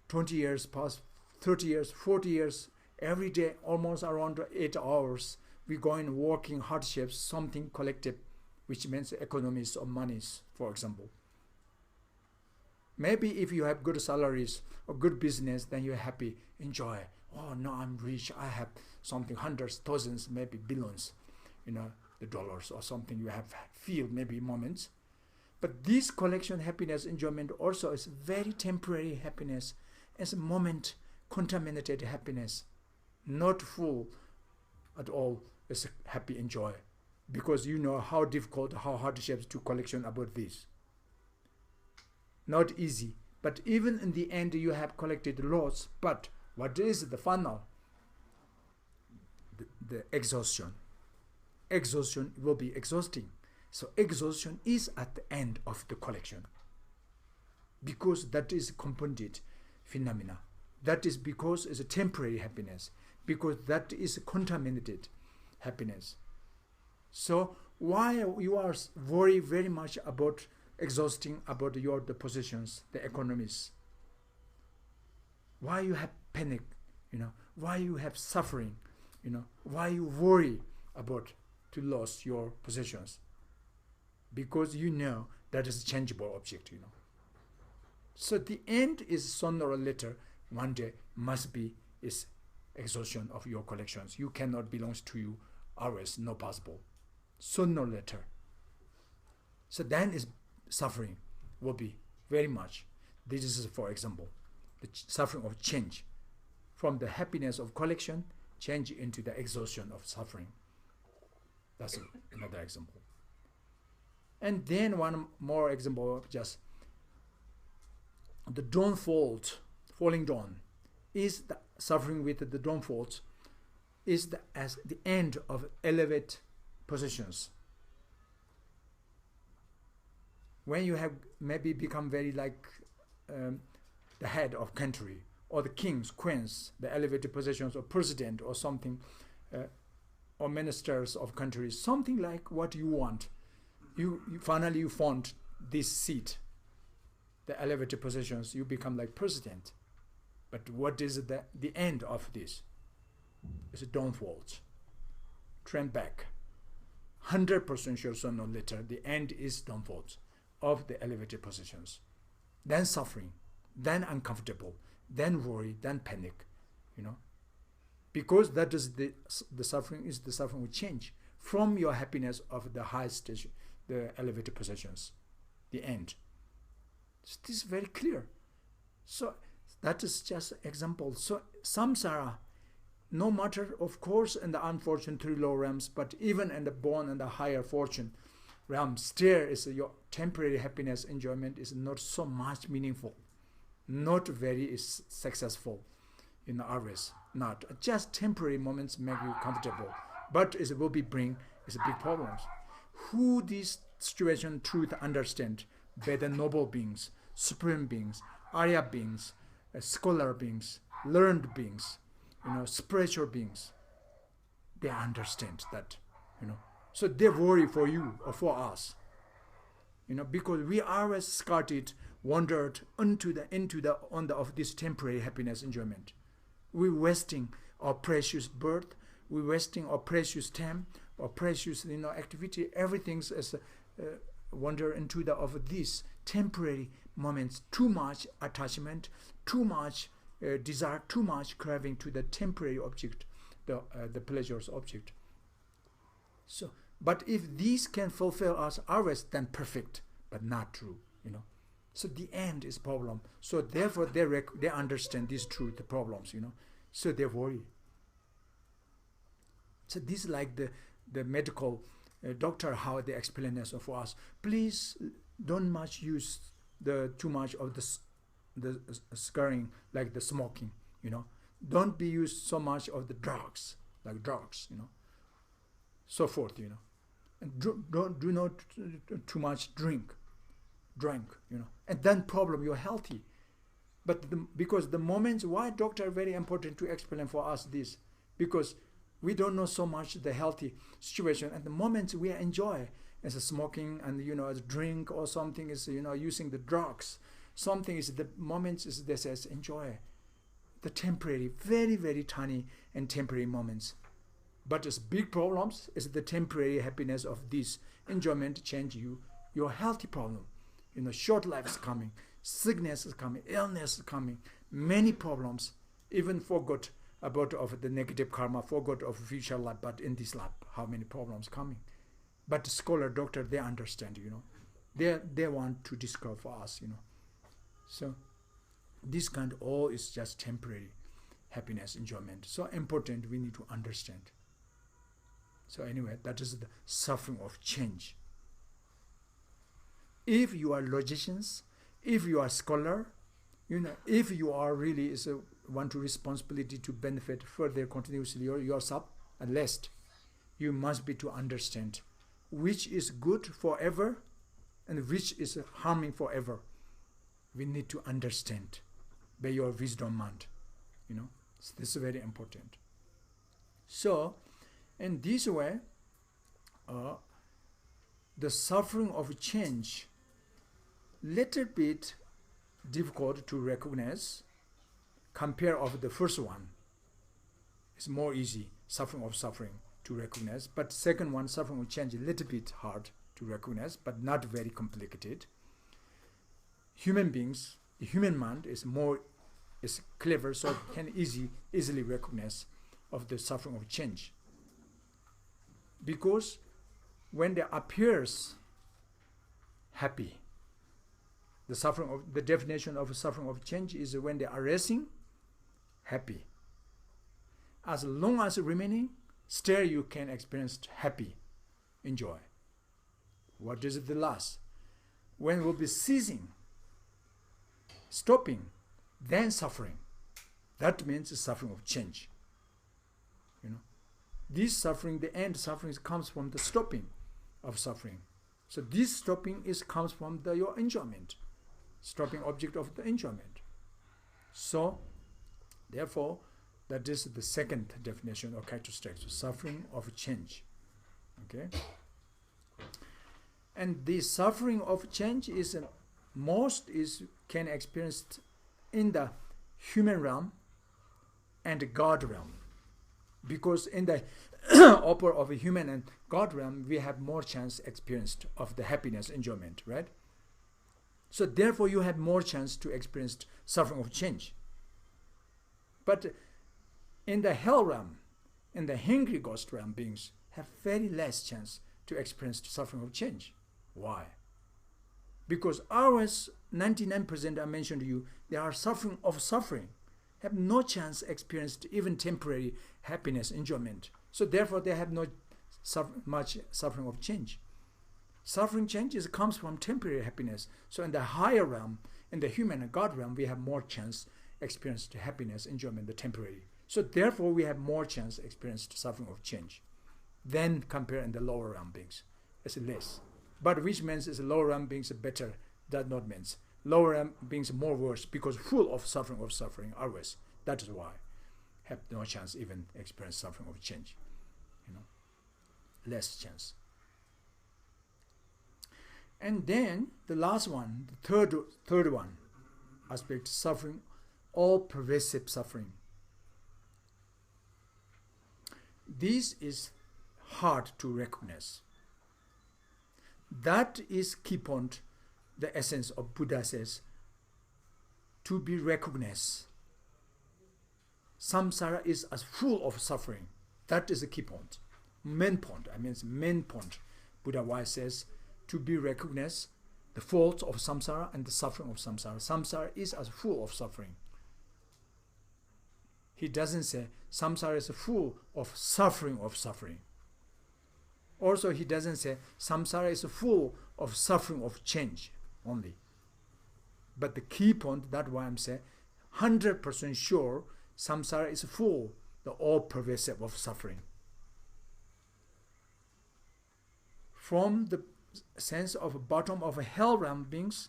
20 years, past 30 years, 40 years, every day, almost around 8 hours, we go in working hardships, something collected, which means economies of monies, for example. Maybe if you have good salaries or good business, then you're happy, enjoy. Oh, no, I'm rich. I have something, hundreds, thousands, maybe billions, the dollars or something. You have feel maybe moments. But this collection happiness, enjoyment also is very temporary happiness. It's a moment contaminated happiness, not full at all. It's a happy enjoy, because you know how difficult, how hardships to collection about this. Not easy, but even in the end you have collected lots. But what is the final? The exhaustion. Exhaustion will be exhausting. So exhaustion is at the end of the collection, because that is compounded phenomena. That is because it's a temporary happiness, because that is a contaminated happiness. So why you are worried very much about exhausting about the possessions, the economies? why you have panic, why you have suffering, why you worry about to lose your possessions. Because you know that is a changeable object, So the end is sooner or later, one day must be is exhaustion of your collections. You cannot belong to you always, no possible. Sooner or later. So then is suffering will be very much. This is, for example, the suffering of change. From the happiness of collection, change into the exhaustion of suffering. That's another example. And then one more example, just the downfall, falling down, is the suffering with the downfall, is as the end of elevated positions. When you have maybe become very like the head of country, or the kings, queens, the elevated positions of president or something, or ministers of countries, something like what you want. You finally you found this seat, the elevated positions, you become like president. But what is the end of this? It's a downfall. Trend back. 100% sure sooner or later, the end is downfall of the elevated positions. Then suffering, then uncomfortable, then worry, then panic, Because that is the suffering is the suffering will change from your happiness of the high stage, the elevated positions, the end. So this is very clear. So that is just example. So samsara, no matter of course in the unfortunate three low realms, but even in the born and the higher fortune realm, still is your temporary happiness enjoyment is not so much meaningful, not very successful in always. Not just temporary moments make you comfortable, but it will be bring is big problems. Who this situation truth understand by the noble beings, supreme beings, Arya beings, scholar beings, learned beings, spiritual beings, they understand that, So they worry for you or for us, because we always started, wandered into the of this temporary happiness enjoyment. We're wasting our precious birth, we're wasting our precious time, our precious activity. Everything's as wander into the of these temporary moments. Too much attachment, too much desire, too much craving to the temporary object, the pleasures object. So, but if these can fulfill us always, then perfect, but not true, So the end is problem. So therefore they understand this truth, the problems, So they worry. So this is like the medical doctor, how they explain this for us. Please don't much use too much of the scarring, like the smoking, Don't be used so much of the drugs, like drugs, so forth, And do not too much drink, and then problem you're healthy. But because the moments why doctor very important to explain for us this, because we don't know so much the healthy situation, and the moments we enjoy as a smoking and as drink or something is using the drugs, something is the moments is this as enjoy the temporary, very very tiny and temporary moments. But as big problems is the temporary happiness of this enjoyment change your healthy problem. Short life is coming, sickness is coming, illness is coming, many problems. Even forgot about of the negative karma, forgot of future life, but in this life, how many problems coming. But the scholar, doctor, they understand, They want to discover for us, So this kind of all is just temporary happiness, enjoyment. So important, we need to understand. So anyway, that is the suffering of change. If you are logicians, if you are scholar, if you are really want to responsibility to benefit further continuously yourself, at least you must be to understand which is good forever and which is harming forever. We need to understand by your wisdom mind. So this is very important. So in this way, the suffering of change little bit difficult to recognize compare of the first one, it's more easy, suffering of suffering, to recognize. But second one, suffering of change, a little bit hard to recognize, but not very complicated. Human beings, the human mind is clever, so it can easily recognize of the suffering of change. Because when there appears happy, the definition of suffering of change is when they are resting, happy. As long as remaining, still you can experience happy, enjoy. What is the last? When it will be ceasing, stopping, then suffering. That means suffering of change. This suffering, the end suffering, comes from the stopping of suffering. So this stopping comes from your enjoyment, stopping object of the enjoyment. So, therefore, that is the second definition or characteristic, suffering of change. Okay. And the suffering of change can experienced in the human realm and God realm. Because in the upper of a human and God realm, we have more chance experienced of the happiness, enjoyment, right? So therefore, you have more chance to experience suffering of change. But in the hell realm, in the hungry ghost realm, beings have very less chance to experience suffering of change. Why? Because ours, 99% I mentioned to you, they are suffering of suffering, have no chance experienced even temporary happiness, enjoyment. So therefore, they have not much suffering of change. Suffering change comes from temporary happiness. So in the higher realm, in the human and God realm, we have more chance experienced happiness, enjoyment, the temporary. So therefore, we have more chance experienced suffering of change than compared in the lower realm beings. It's less. But which means is lower realm beings better, that not means. Lower realm beings more worse because full of suffering always. That is why have no chance even experience suffering of change. Less chance. And then the last one, the third one aspect, suffering, all pervasive suffering. This is hard to recognize. That is key point, the essence of Buddha says, to be recognized. Samsara is as full of suffering. That is the key point. Main point. Buddha wise says, to be recognized, the fault of samsara and the suffering of samsara. Samsara is as full of suffering. He doesn't say samsara is full of suffering of suffering. Also, he doesn't say samsara is full of suffering of change only. But the key point, that's why I'm saying 100% sure samsara is full, the all pervasive of suffering. From the sense of bottom of hell realm beings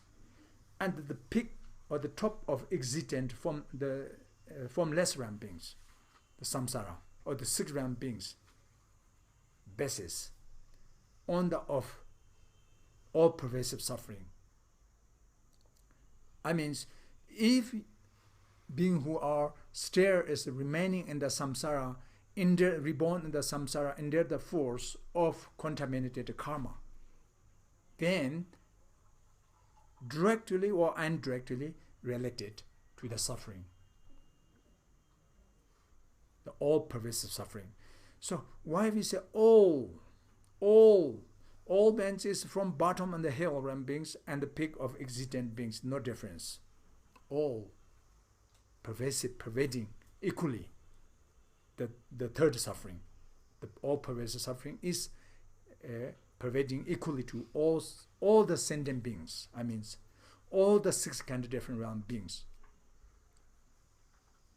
and the peak or the top of existent from the formless realm beings, the samsara or the six realm beings, basis on the of all pervasive suffering. I mean, if being who are still is remaining in the samsara, reborn in the samsara under the force of contaminated karma, then directly or indirectly related to the suffering, the all pervasive suffering. So why we say all beings is from bottom and the hell realm beings and the peak of existent beings, no difference. All pervasive, pervading equally. The third suffering, the all pervasive suffering is pervading equally to all the sentient beings. I mean, all the six kind of different realm beings.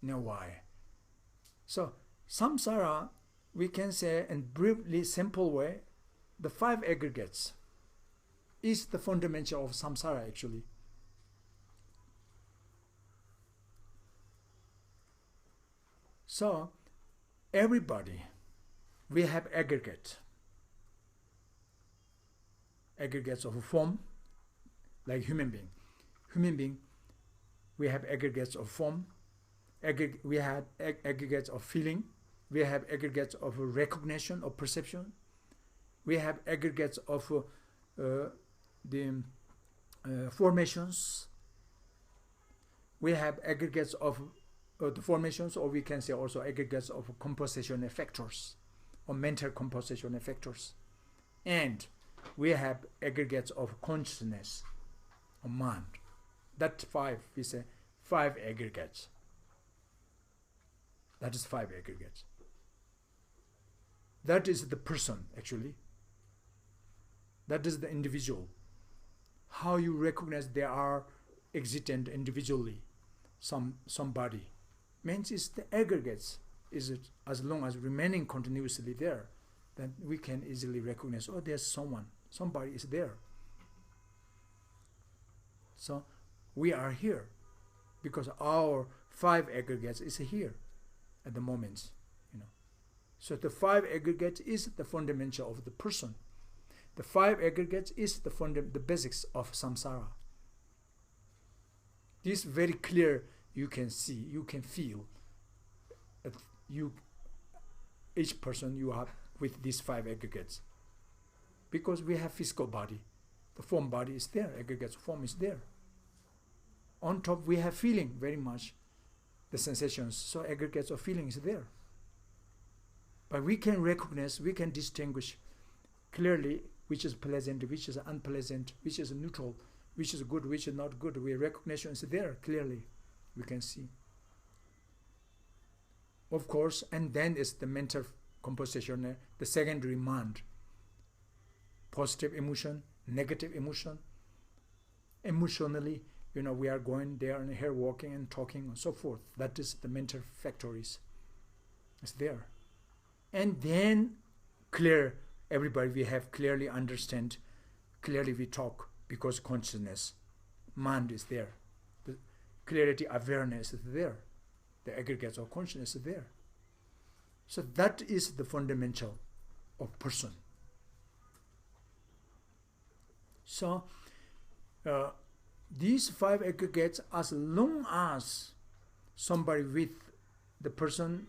Now why? So samsara, we can say in briefly simple way, the five aggregates is the fundamental of samsara actually. So everybody, we have aggregates of form, like human being. We have aggregates of form, We have aggregates of feeling. We have aggregates of recognition or perception. We have aggregates of the formations. We have aggregates of the formations, or we can say also aggregates of composition factors or mental composition factors. And we have aggregates of consciousness or mind. That five, we say 5 aggregates. That is 5 aggregates. That is the person, actually. That is the individual. How you recognize they are existent individually, somebody, means it's the aggregates. Is it as long as remaining continuously there, then we can easily recognize, oh, there's someone, somebody is there. So we are here because our 5 aggregates is here at the moment, So the 5 aggregates is the fundamental of the person. The 5 aggregates is the basics of samsara. This very clear. You can see, you can feel. Each person you have with these 5 aggregates, because we have physical body, the form body is there, aggregates form is there. On top we have feeling very much, the sensations, so aggregates of feeling is there. But we can recognize, we can distinguish clearly which is pleasant, which is unpleasant, which is neutral, which is good, which is not good. We recognition is there clearly, we can see. Of course, and then is the mental composition, the secondary mind. Positive emotion, negative emotion. Emotionally, we are going there and here walking and talking and so forth. That is the mental factories. It's there. And then clear, everybody we have clearly understand, clearly we talk, because consciousness, mind is there. The clarity, awareness is there. The aggregates of consciousness is there. So that is the fundamental of person. So these 5 aggregates, as long as somebody with the person,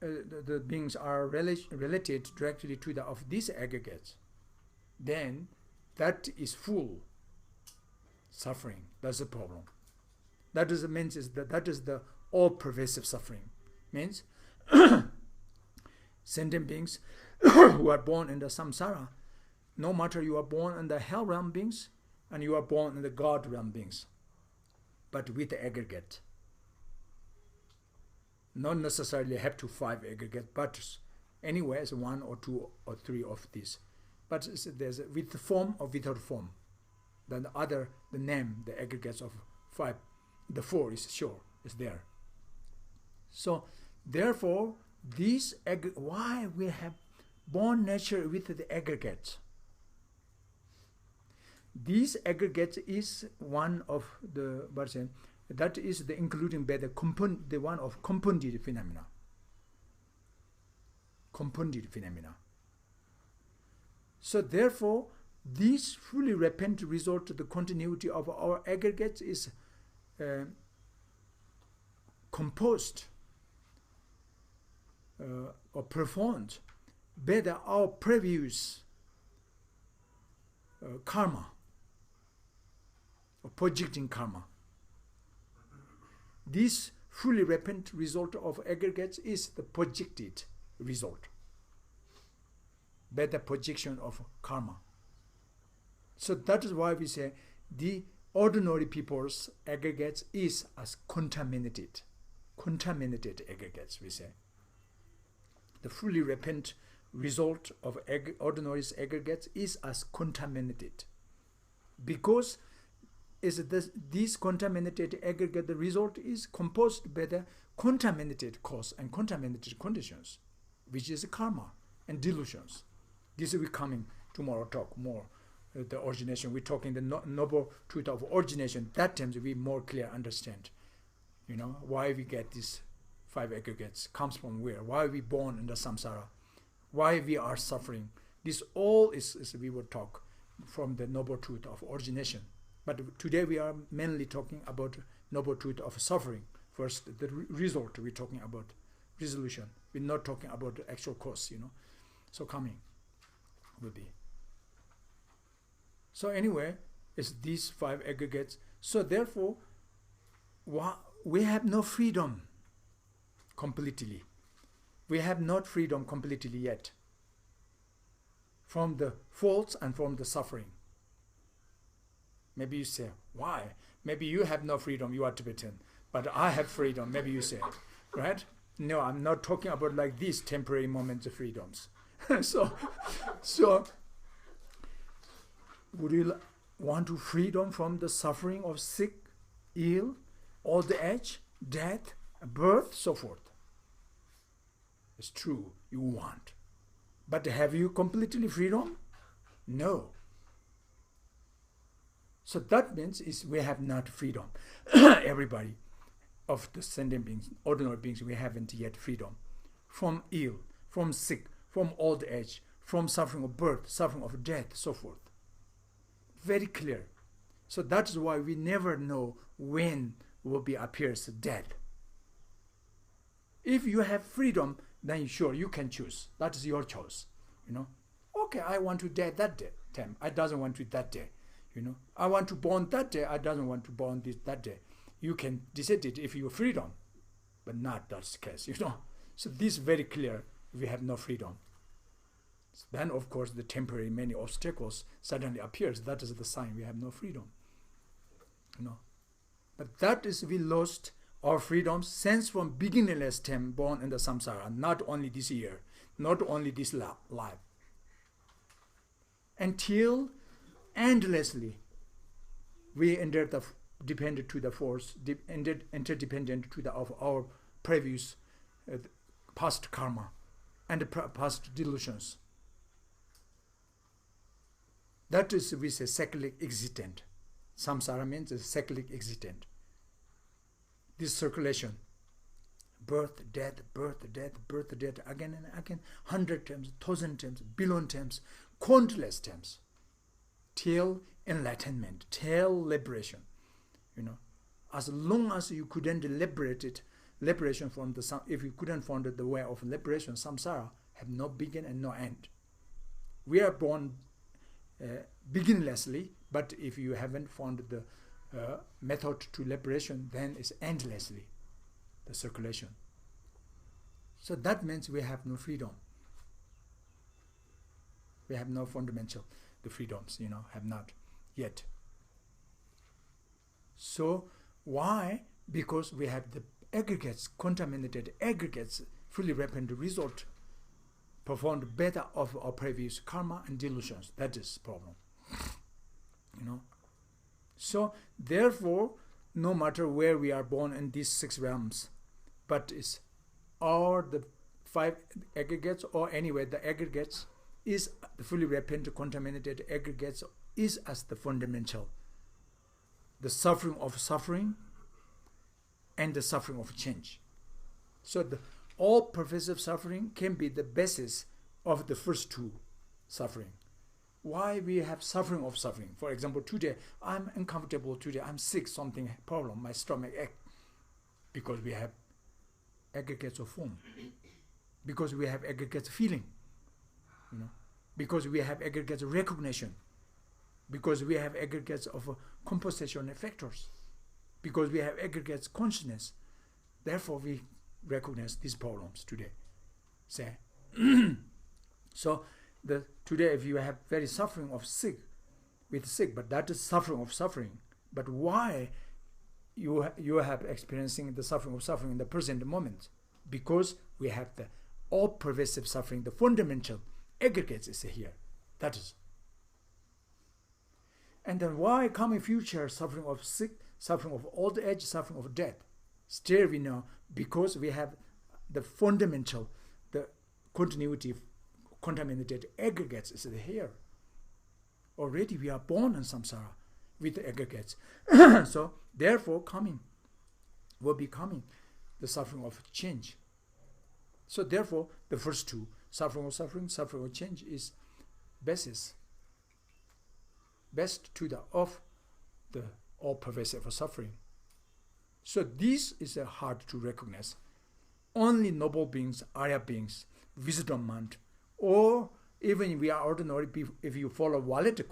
the beings are related directly to the of these aggregates, then that is full suffering. That's the problem. That is means is that is the all-pervasive suffering. Means sentient beings who are born in the samsara, no matter you are born in the hell realm beings and you are born in the God realm beings, but with the aggregate. Not necessarily have to 5 aggregate, but anyway, it's 1 or 2 or 3 of these. But there's with the form or without form. Then the name, the aggregates of 5, the 4 is sure, is there. So therefore, why we have born nature with the aggregates? These aggregates is one of the that is the including by the one of compounded phenomena. Compounded phenomena. So therefore, this fully repentant result to the continuity of our aggregates is composed or performed by our previous karma or projecting karma. This fully repentant result of aggregates is the projected result by the projection of karma. So that is why we say the ordinary people's aggregates is as contaminated aggregates, we say. The fully repentant result of ordinary aggregates is as contaminated, because this contaminated aggregate, the result is composed by the contaminated cause and contaminated conditions, which is karma and delusions. This will be coming tomorrow, talk more. The origination, we're talking the noble truth of origination. That times we more clear understand, why we get these 5 aggregates, comes from where, why we born in the samsara, why we are suffering. This all is we will talk from the noble truth of origination. But today we are mainly talking about noble truth of suffering, First, the result we're talking about, resolution. We're not talking about the actual cause, So coming will be. So anyway, it's these 5 aggregates. So therefore, we have no freedom completely. We have not freedom completely yet from the faults and from the suffering. Maybe you say, why? Maybe you have no freedom, you are Tibetan, but I have freedom, maybe you say, right? No, I'm not talking about like these temporary moments of freedoms. So would you want to freedom from the suffering of sick, ill, old age, death, birth, so forth? It's true, you want. But have you completely freedom? No. So that means we have not freedom. Everybody of the sentient beings, ordinary beings, we haven't yet freedom. From ill, from sick, from old age, from suffering of birth, suffering of death, so forth. Very clear. So that is why we never know when will be appears death. If you have freedom, then sure, you can choose. That is your choice. Okay, I want to die that day. I doesn't want to that day. I want to born that day. I doesn't want to born that day. You can decide it if you freedom, but not that case. So this is very clear. We have no freedom. Then of course the temporary many obstacles suddenly appears. That is the sign we have no freedom. But that is we lost our freedom since from beginningless time born in the samsara, not only this year, not only this life. Until endlessly we dependent to the force, interdependent to of our previous past karma and past delusions. That is, we say, cyclic existent. Samsara means a cyclic existent. This circulation, birth, death, again and again, 100 times, 1,000 times, billion times, countless times, till enlightenment, till liberation. As long as you couldn't liberation from if you couldn't find the way of liberation, samsara have no begin and no end. We are born beginninglessly, but if you haven't found the method to liberation, then it's endlessly the circulation. So that means we have no freedom. We have no fundamental the freedoms, have not yet. So why? Because we have the aggregates, contaminated aggregates, fully repentant result, performed better of our previous karma and delusions. That is the problem. So therefore, no matter where we are born in these 6 realms, but it's or the 5 aggregates, or anyway the aggregates is the fully repentant contaminated aggregates is as the fundamental, the suffering of suffering and the suffering of change. So the all pervasive suffering can be the basis of the first 2 suffering. Why we have suffering of suffering? For example, today I'm uncomfortable, today I'm sick, something problem, my stomach ache, because we have aggregates of form, because we have aggregates of feeling, because we have aggregates of recognition, because we have aggregates of compensation factors, because we have aggregates consciousness. Therefore we recognize these problems today. Say so today if you have very suffering of sick, but that is suffering of suffering. But why you have experiencing the suffering of suffering in the present moment? Because we have the all pervasive suffering, the fundamental aggregates is here. That is. And then why coming future suffering of sick, suffering of old age, suffering of death? Still we know, because we have the fundamental, the continuity contaminated aggregates is here. Already we are born in samsara with the aggregates. So therefore will be coming the suffering of change. So therefore the first 2, suffering of change, is best to the of the all pervasive suffering. So this is hard to recognize. Only noble beings, Arya beings, wisdom mind, or even we are ordinary people, if you follow valid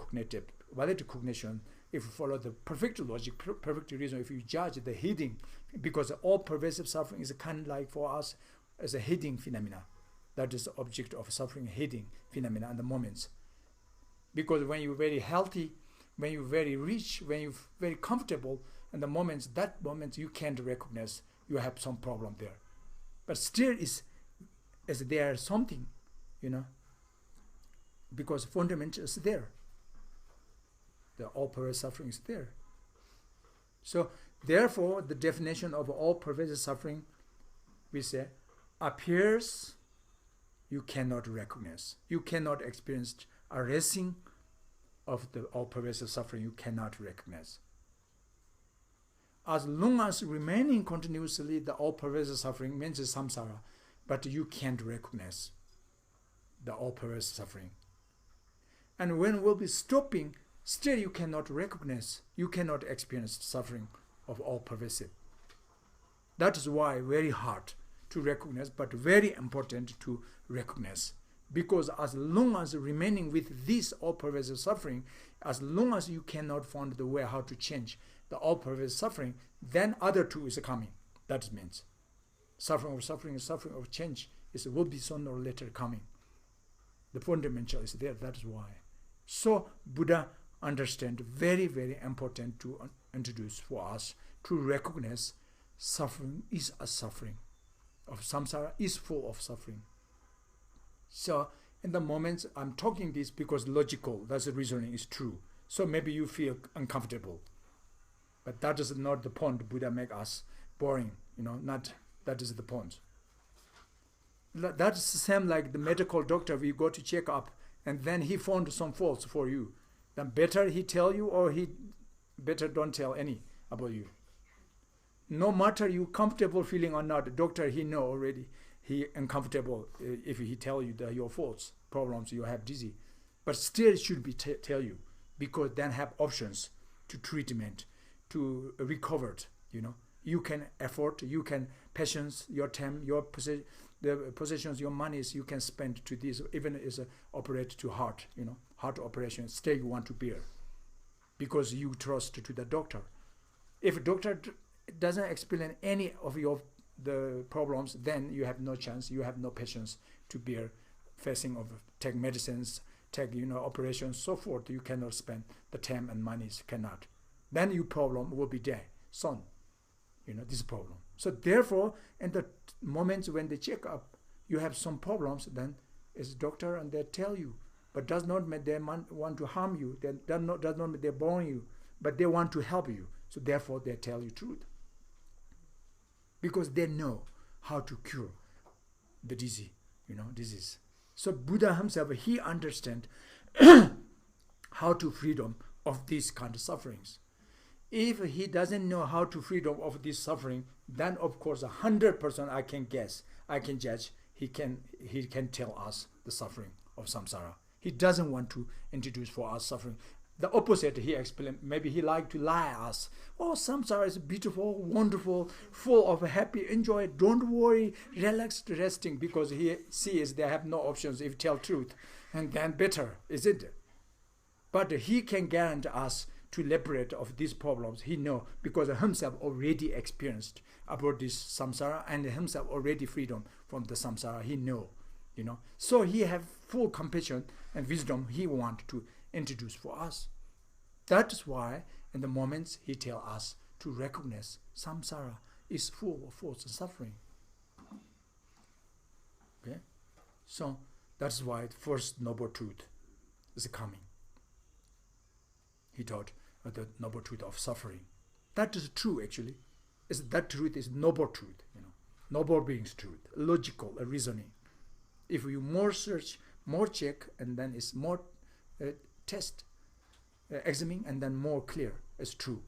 cognition, if you follow the perfect logic, perfect reason, if you judge the hidden, because all pervasive suffering is kind of like for us as a hidden phenomena. That is the object of suffering, hidden phenomena and the moments. Because when you're very healthy, when you're very rich, when you're very comfortable, and the moments, that moment you can't recognize you have some problem there. But still is there something, because fundamental is there. The all-pervasive suffering is there. So therefore, the definition of all-pervasive suffering, we say, appears you cannot recognize. You cannot experience a arising of the all-pervasive suffering. You cannot recognize. As long as remaining continuously the all-pervasive suffering means samsara, but you can't recognize the all-pervasive suffering. And when we'll be stopping, still you cannot recognize, you cannot experience suffering of all-pervasive. That is why very hard to recognize, but very important to recognize. Because as long as remaining with this all-pervasive suffering, as long as you cannot find the way how to change the all-pervasive suffering, then other two is coming. That means suffering of change will be sooner or later coming. The fundamental is there, that is why. So Buddha understand very, very important to introduce for us to recognize suffering is a suffering. Of samsara is full of suffering. So in the moments I'm talking this because logical, that's the reasoning is true. So maybe you feel uncomfortable. But that is not the point Buddha make us boring, not that is the point. That's the same like the medical doctor, we go to check up and then he found some faults for you. Then better he tell you or he better don't tell any about you. No matter you comfortable feeling or not, the doctor he know already, he uncomfortable if he tell you that your faults, problems you have disease. But still should be tell you, because then have options to treatment, to recover it, You can afford, you can patience, your time, the possessions, your monies you can spend to this, even as operate to heart, heart operation, still you want to bear. Because you trust to the doctor. If doctor doesn't explain any of the problems, then you have no chance, you have no patience to bear facing of take medicines, take operations, so forth. You cannot spend the time and monies, cannot. Then your problem will be there, son. This problem. So therefore, in the moments when they check up, you have some problems, then it's doctor and they tell you, but does not mean they want to harm you. Does not mean they burn you, but they want to help you. So therefore, they tell you truth. Because they know how to cure the disease. So Buddha himself, he understands how to freedom of these kind of sufferings. If he doesn't know how to freedom of this suffering, then of course 100% I can guess, I can judge, he can tell us the suffering of samsara. He doesn't want to introduce for us suffering. The opposite, he explained, maybe he like to lie us. Oh, samsara is beautiful, wonderful, full of happy, enjoy it, don't worry, relaxed, resting, because he sees they have no options if tell truth, and then better, is it? But he can guarantee us to liberate of these problems. He know, because himself already experienced about this samsara and himself already freedom from the samsara. He know, So he have full compassion and wisdom he want to introduce for us. That is why in the moments he tell us to recognize samsara is full of faults and suffering. Okay? So that's why the first noble truth is coming. He taught the noble truth of suffering. That is true actually. That truth is noble truth, noble being's truth, logical, reasoning. If you more search, more check, and then it's more test, examine, and then more clear, it's true.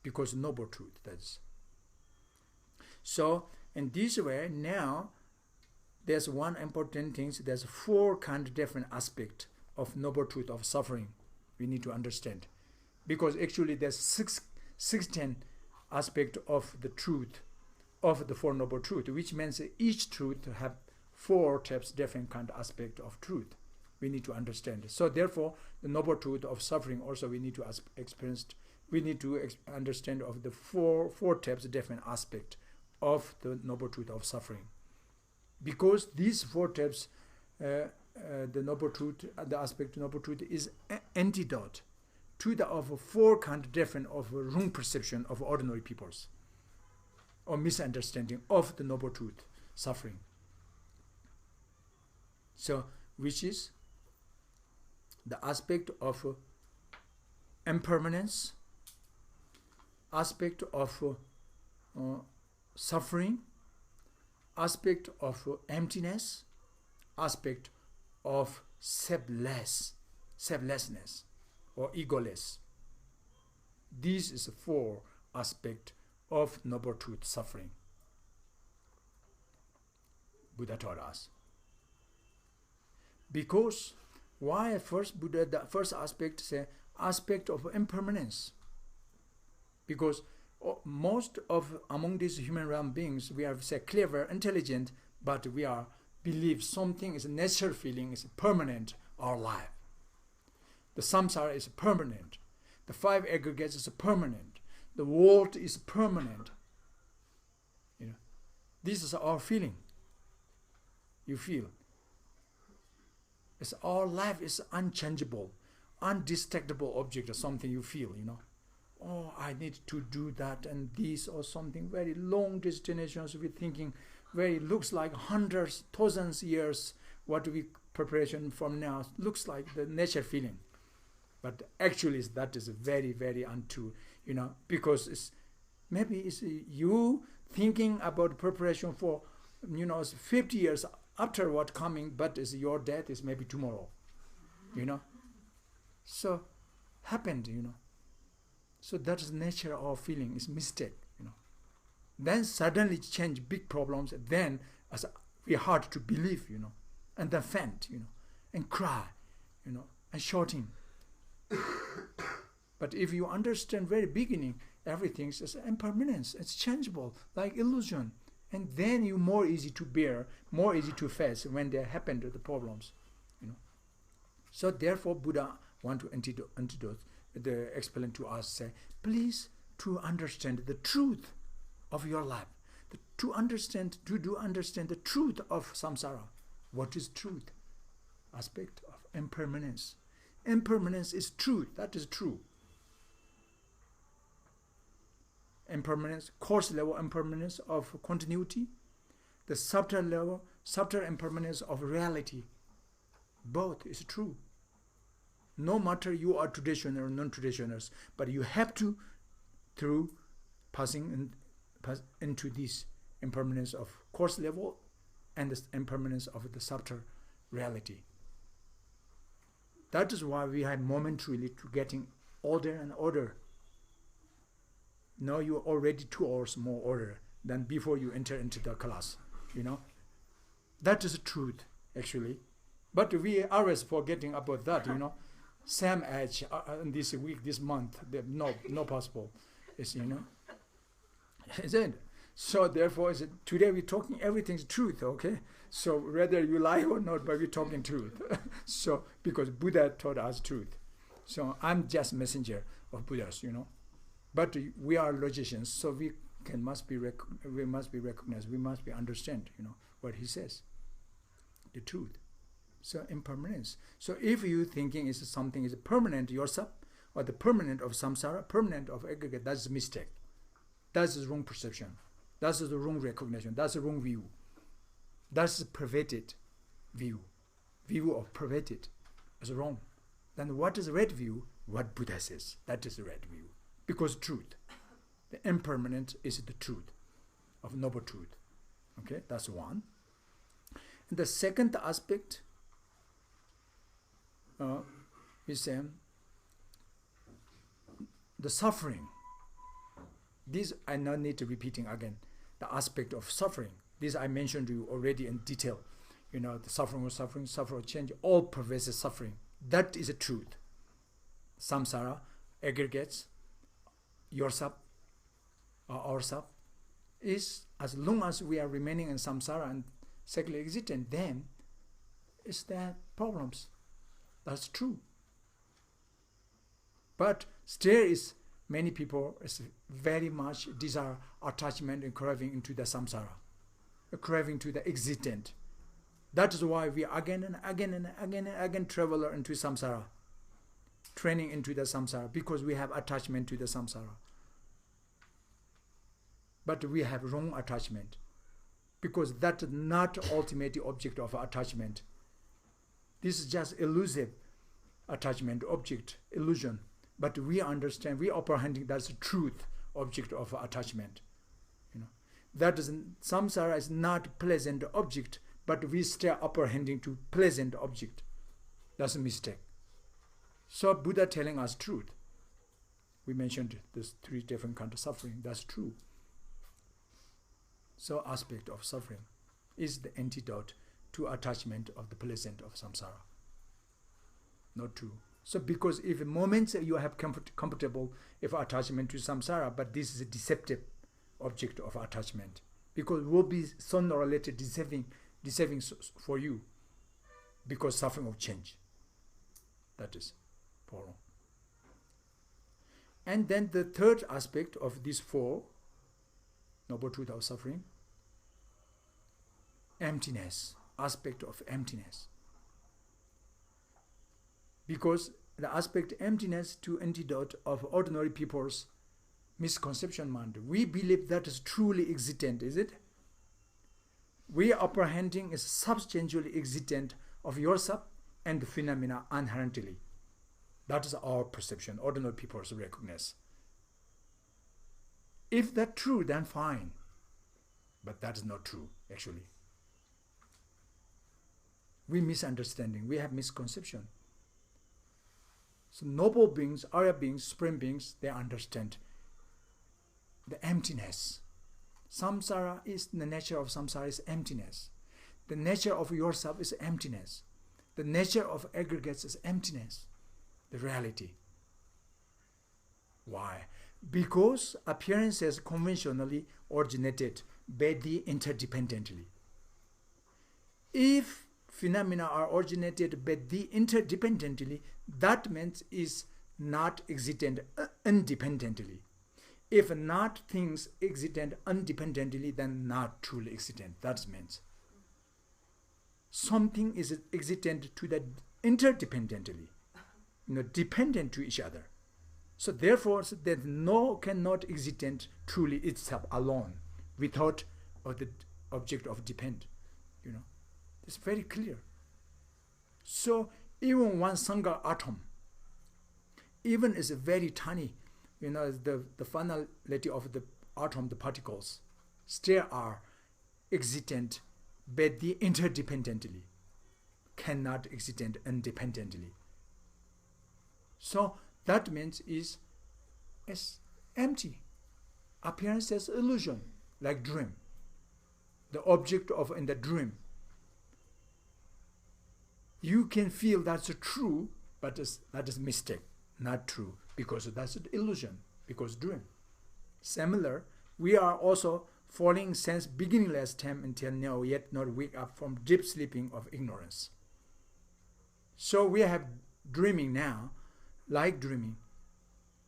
Because noble truth, that's. So in this way, now there's one important thing, there's 4 kind of different aspects of noble truth of suffering we need to understand. Because actually there's 16 aspect of the truth, of the Four Noble Truth, which means each truth have four types, different kind of aspect of truth. We need to understand. So therefore, the noble truth of suffering also we need to experience. We need to understand of the four types, different aspect of the noble truth of suffering. Because these four types, the noble truth, the aspect of noble truth is antidote to the of four kind of different of wrong perception of ordinary peoples, or misunderstanding of the noble truth, suffering. So, which is the aspect of impermanence, aspect of suffering, aspect of emptiness, aspect of selflessness or egoless. This is the four aspects of noble truth suffering. Buddha taught us. Because why first Buddha, the first aspect say aspect of impermanence? Because most of among these human realm beings, we are say clever, intelligent, but we are believe something is a natural feeling, is permanent, our life. The samsara is permanent. The five aggregates is permanent. The world is permanent. This is our feeling. You feel. It's our life is unchangeable, undestructible object or something you feel, Oh, I need to do that and this or something very long destinations we're thinking, very looks like hundreds, thousands years, what we preparation from now looks like the nature feeling. But actually that is very, very untrue, because maybe it's you thinking about preparation for, 50 years after what coming, but is your death is maybe tomorrow, So happened, So that is nature of feeling, is mistake, Then suddenly change big problems, then as we hard to believe, and then faint, and cry, and shouting. But if you understand very beginning, everything is impermanence, it's changeable, like illusion. And then you more easy to bear, more easy to face when they happen to the problems, So therefore, Buddha want to antidote, explain to us, say, please to understand the truth of your life, to do understand the truth of samsara. What is truth? Aspect of impermanence. Impermanence is truth. That is true. Impermanence, coarse level impermanence of continuity, the subtle level, subtle impermanence of reality. Both is true. No matter you are traditional or non-traditionals, but you have to, through passing into this impermanence of coarse level and the impermanence of the subtle reality. That is why we had momentarily to getting older and older. Now you are already 2 hours more older than before you enter into the class, That is the truth, actually. But we are always forgetting about that, Same age this week, this month, no possible. Is Is it? So therefore, today we're talking everything's truth, okay? So whether you lie or not, but we're talking truth. So because Buddha taught us truth. So I'm just messenger of Buddhas, But we are logicians, so we must be recognized. We must be understand, what he says, the truth. So impermanence. So if you thinking is something is permanent yourself, or the permanent of samsara, permanent of aggregate, that's a mistake. That's the wrong perception. That's the wrong recognition. That's the wrong view. That's the perverted view. View of perverted is wrong. Then what is the right view? What Buddha says. That is the right view. Because truth. The impermanent is the truth of noble truth. Okay, that's one. And the second aspect is the suffering. This I not need to repeating again. The aspect of suffering. This I mentioned to you already in detail. The suffering, suffer, change, all pervasive suffering. That is the truth. Samsara aggregates yourself, or ourselves, is as long as we are remaining in samsara and secular existence, then is there problems. That's true. But still is many people is very much desire attachment and craving into the samsara, craving to the existent. That is why we again and again and again and again travel into samsara, training into the samsara, because we have attachment to the samsara. But we have wrong attachment, because that is not ultimate object of attachment. This is just elusive attachment, object, illusion. But we understand, we apprehending that's the truth, object of attachment. That is, samsara is not pleasant object, but we still apprehending to pleasant object. That's a mistake. So Buddha telling us truth. We mentioned this 3 different kinds of suffering. That's true. So aspect of suffering is the antidote to attachment of the pleasant of samsara. Not true. So because if moments you have comfortable if attachment to samsara, but this is a deceptive object of attachment, because it will be sooner or later deceiving for you, because suffering of change. That is problem. And then the third aspect of these 4 noble truth of suffering, emptiness, aspect of emptiness. Because the aspect emptiness to antidote of ordinary people's misconception mind. We believe that is truly existent, is it? We are apprehending is substantially existent of yourself and phenomena inherently. That is our perception, ordinary people's recognize. If that's true, then fine. But that is not true, actually. We misunderstanding, we have misconception. So noble beings, Arya beings, supreme beings, they understand the emptiness. Samsara is, the nature of samsara is emptiness. The nature of yourself is emptiness. The nature of aggregates is emptiness. The reality. Why? Because appearances conventionally originated by the interdependently. If phenomena are originated by the interdependently, that means is not existent independently. If not things existent independently, then not truly existent. That means something is existent to the interdependently, dependent to each other. So therefore, that no cannot existent truly itself alone without the object of depend. It's very clear. So even one single atom, even is very tiny, the finality of the atom, the particles, still are existent, but the interdependently, cannot existent independently. So that means is empty. Appearance as illusion, like dream. The object of in the dream. You can feel that's true, but that is mistake, not true, because that's an illusion, because dream. Similar, we are also falling since beginningless time until now, yet not wake up from deep sleeping of ignorance. So we have dreaming now, like dreaming,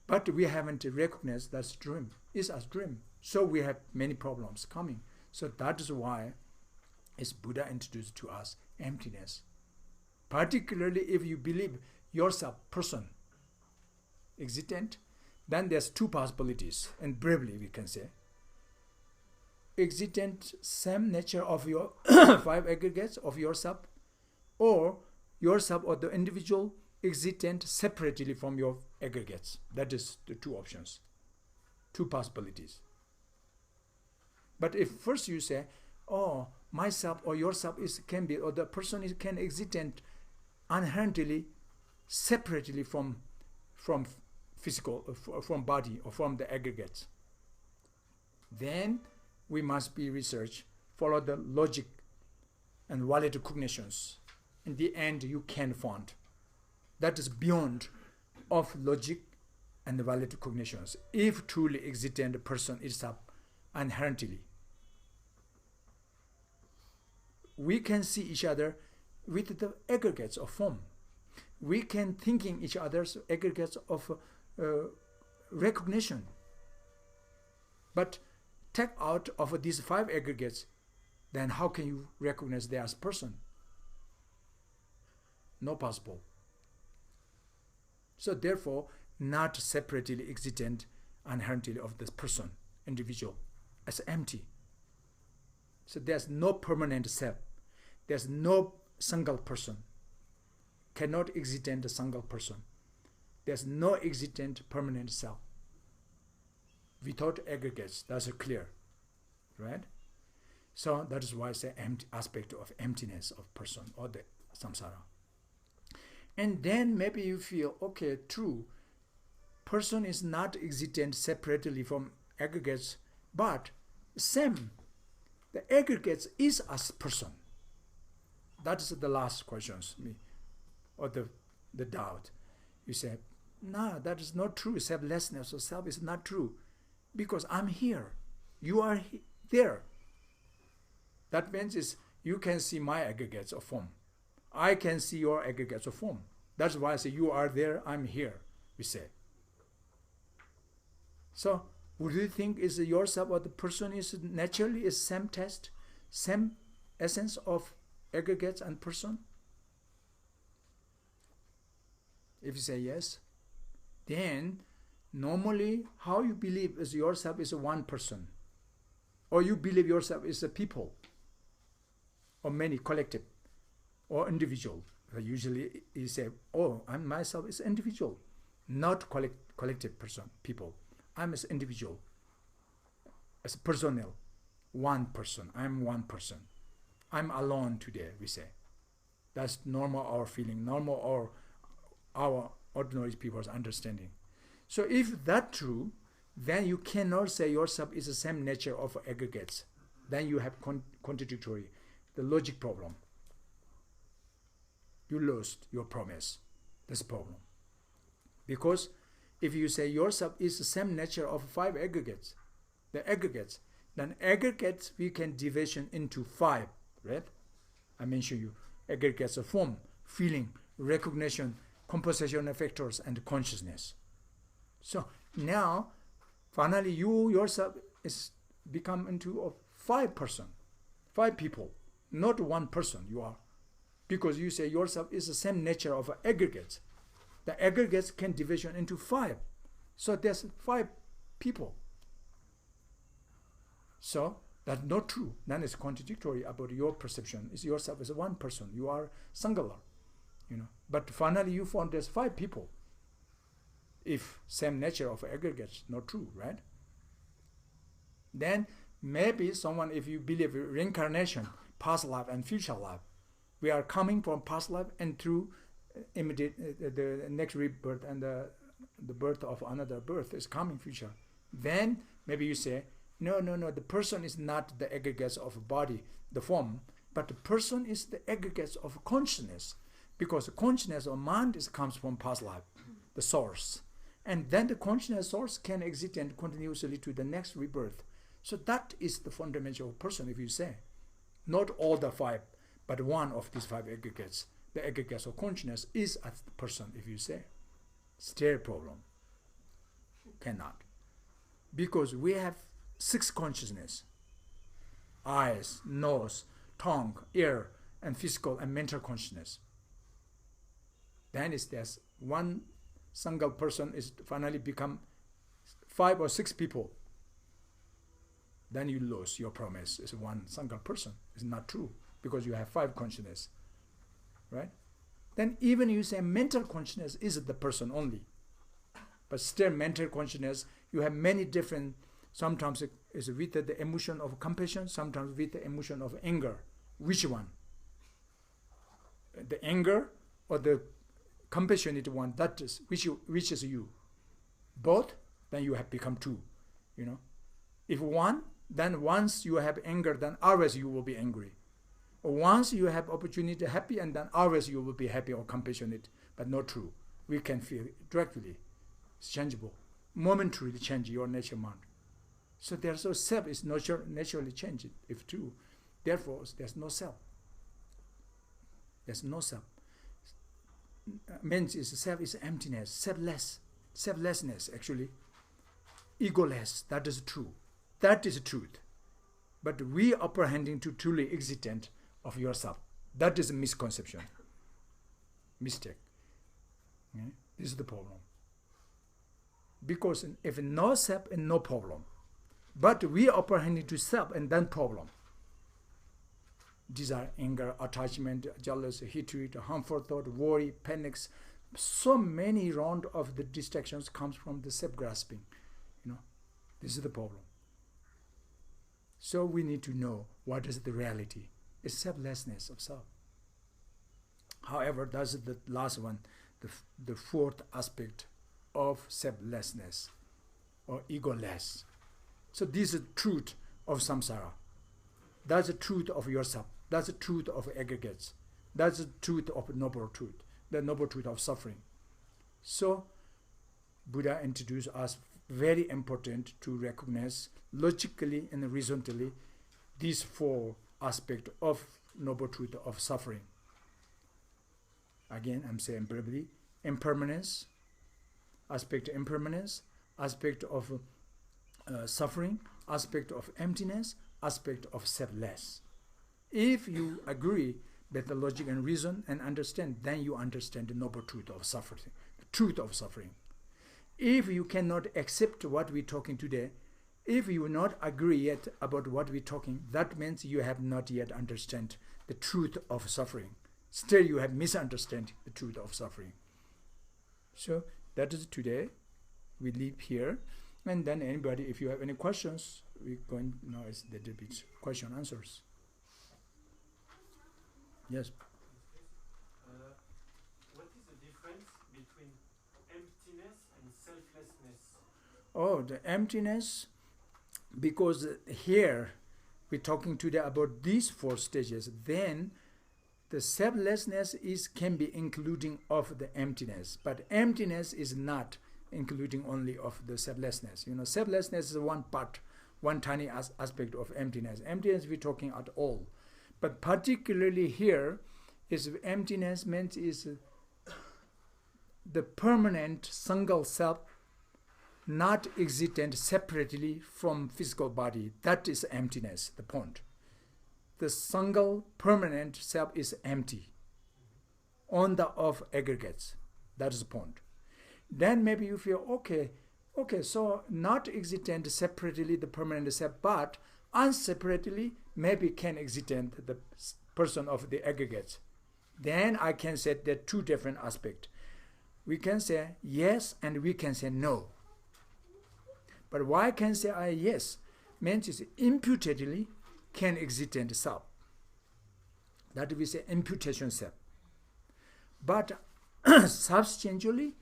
but we haven't recognized that's dream, is as dream. So we have many problems coming. So that is why is Buddha introduced to us emptiness. Particularly if you believe yourself, person, existent, then there's 2 possibilities, and bravely we can say. Existent, same nature of your 5 aggregates of yourself, or yourself or the individual existent separately from your aggregates. That is the 2 options, 2 possibilities. But if first you say, oh, myself or yourself can be, or the person can existent inherently, separately from physical, from body or from the aggregates, then we must be research, follow the logic and valid cognitions. In the end, you can find that is beyond of logic and valid cognitions, if truly existent person itself inherently. We can see each other with the aggregates of form. We can thinking each other's aggregates of recognition. But take out of these 5 aggregates, then how can you recognize they as person? No possible. So therefore, not separately existent inherently of this person, individual, as empty. So there's no permanent self. There's no single person. Cannot existent single person. There's no existent permanent self. Without aggregates, that's clear, right? So that is why I say empty aspect of emptiness of person or the samsara. And then maybe you feel, okay, true, person is not existent separately from aggregates, but same, the aggregates is as person. That is the last questions, or the doubt. You say, no, that is not true. Selflessness or self is not true, because I'm here, you are there. That means is you can see my aggregates of form. I can see your aggregates of form. That's why I say you are there, I'm here, we say. So would you think is yourself or the person is naturally is same test, same essence of aggregates and person? If you say yes, then normally how you believe is yourself is one person, or you believe yourself is a people, or many collective, or individual. Usually you say, oh, I'm myself is individual, not collective person, people. I'm as individual, as personal, one person. I'm one person. I'm alone today, we say. That's normal our feeling, normal our ordinary people's understanding. So if that's true, then you cannot say yourself is the same nature of aggregates. Then you have contradictory, the logic problem. You lost your promise. That's the problem. Because if you say yourself is the same nature of 5 aggregates, the aggregates, then aggregates we can division into 5, right? I mentioned you aggregates of form, feeling, recognition, compositional factors, and consciousness. So now, finally, you yourself is become into a 5 person, 5 people, not one person you are. Because you say yourself is the same nature of aggregates. The aggregates can division into 5. So there's 5 people. So that's not true. Then it's contradictory about your perception. It's yourself as one person. You are singular. But finally you found there's 5 people. If same nature of aggregates, not true, right? Then maybe someone, if you believe reincarnation, past life and future life, we are coming from past life and through immediate the next rebirth and the birth of another birth is coming future. Then maybe you say, no, the person is not the aggregates of body, the form, but the person is the aggregates of consciousness, because the consciousness or mind comes from past life, the source. And then the consciousness source can exist and continuously to the next rebirth. So that is the fundamental person, if you say. Not all the 5, but one of these 5 aggregates, the aggregates of consciousness is as the person, if you say. Still problem. Cannot. Because we have 6 consciousness. Eyes, nose, tongue, ear, and physical and mental consciousness. Then there's one single person is finally become 5 or 6 people. Then you lose your promise. It's one single person. It's not true, because you have 5 consciousness, right? Then even you say mental consciousness is the person only, but still mental consciousness, you have many different, sometimes it is with the emotion of compassion, sometimes with the emotion of anger. Which one? The anger or the compassionate one, that is which is you? Both, then you have become 2, If one, then once you have anger, then always you will be angry. Once you have opportunity to happy, and then always you will be happy or compassionate, but not true. We can feel directly. It's changeable. Momentarily change your nature mind. So therefore self is naturally changed, if true. Therefore there's no self. There's no self. Means is self is emptiness, selflessness actually. Egoless, that is true. That is truth. But we apprehending to truly existent of yourself. That is a misconception. Mistake. Okay? This is the problem. Because if no self and no problem, but we apprehending to self and then problem. Desire, anger, attachment, jealousy, hatred, harmful thought, worry, panics. So many round of the distractions comes from the self-grasping. This is the problem. So we need to know what is the reality. It's selflessness of self. However, that's the last one, the fourth aspect of selflessness or egoless. So this is the truth of samsara. That's the truth of yourself. That's the truth of aggregates. That's the truth of noble truth, the noble truth of suffering. So Buddha introduced us very important to recognize logically and reasonably these four aspects of noble truth of suffering. Again, I'm saying briefly, impermanence, aspect of impermanence, aspect of suffering, aspect of emptiness, aspect of selfless. If you agree with the logic and reason and understand, then you understand the noble truth of suffering, the truth of suffering. If you cannot accept what we're talking today, if you not agree yet about what we're talking, that means you have not yet understand the truth of suffering. Still you have misunderstood the truth of suffering. So that is today. We leave here. And then anybody, if you have any questions, we're going now is the bit question answers. Yes. What is the difference between emptiness and selflessness? Oh, the emptiness, because here we're talking today about these four stages, then the selflessness can be including of the emptiness, but emptiness is not including only of the selflessness. Selflessness is one part, one tiny aspect of emptiness. Emptiness we're talking at all. But particularly here, is emptiness meant is the permanent single self, not existent separately from physical body. That is emptiness, the point. The single permanent self is empty on the of aggregates. That is the point. Then maybe you feel, okay, so not existent separately the permanent self, but unseparately maybe can existent the person of the aggregates. Then I can say there are two different aspects. We can say yes and we can say no. But why can say yes? Means is imputedly can existent self. That we say imputation self. But substantially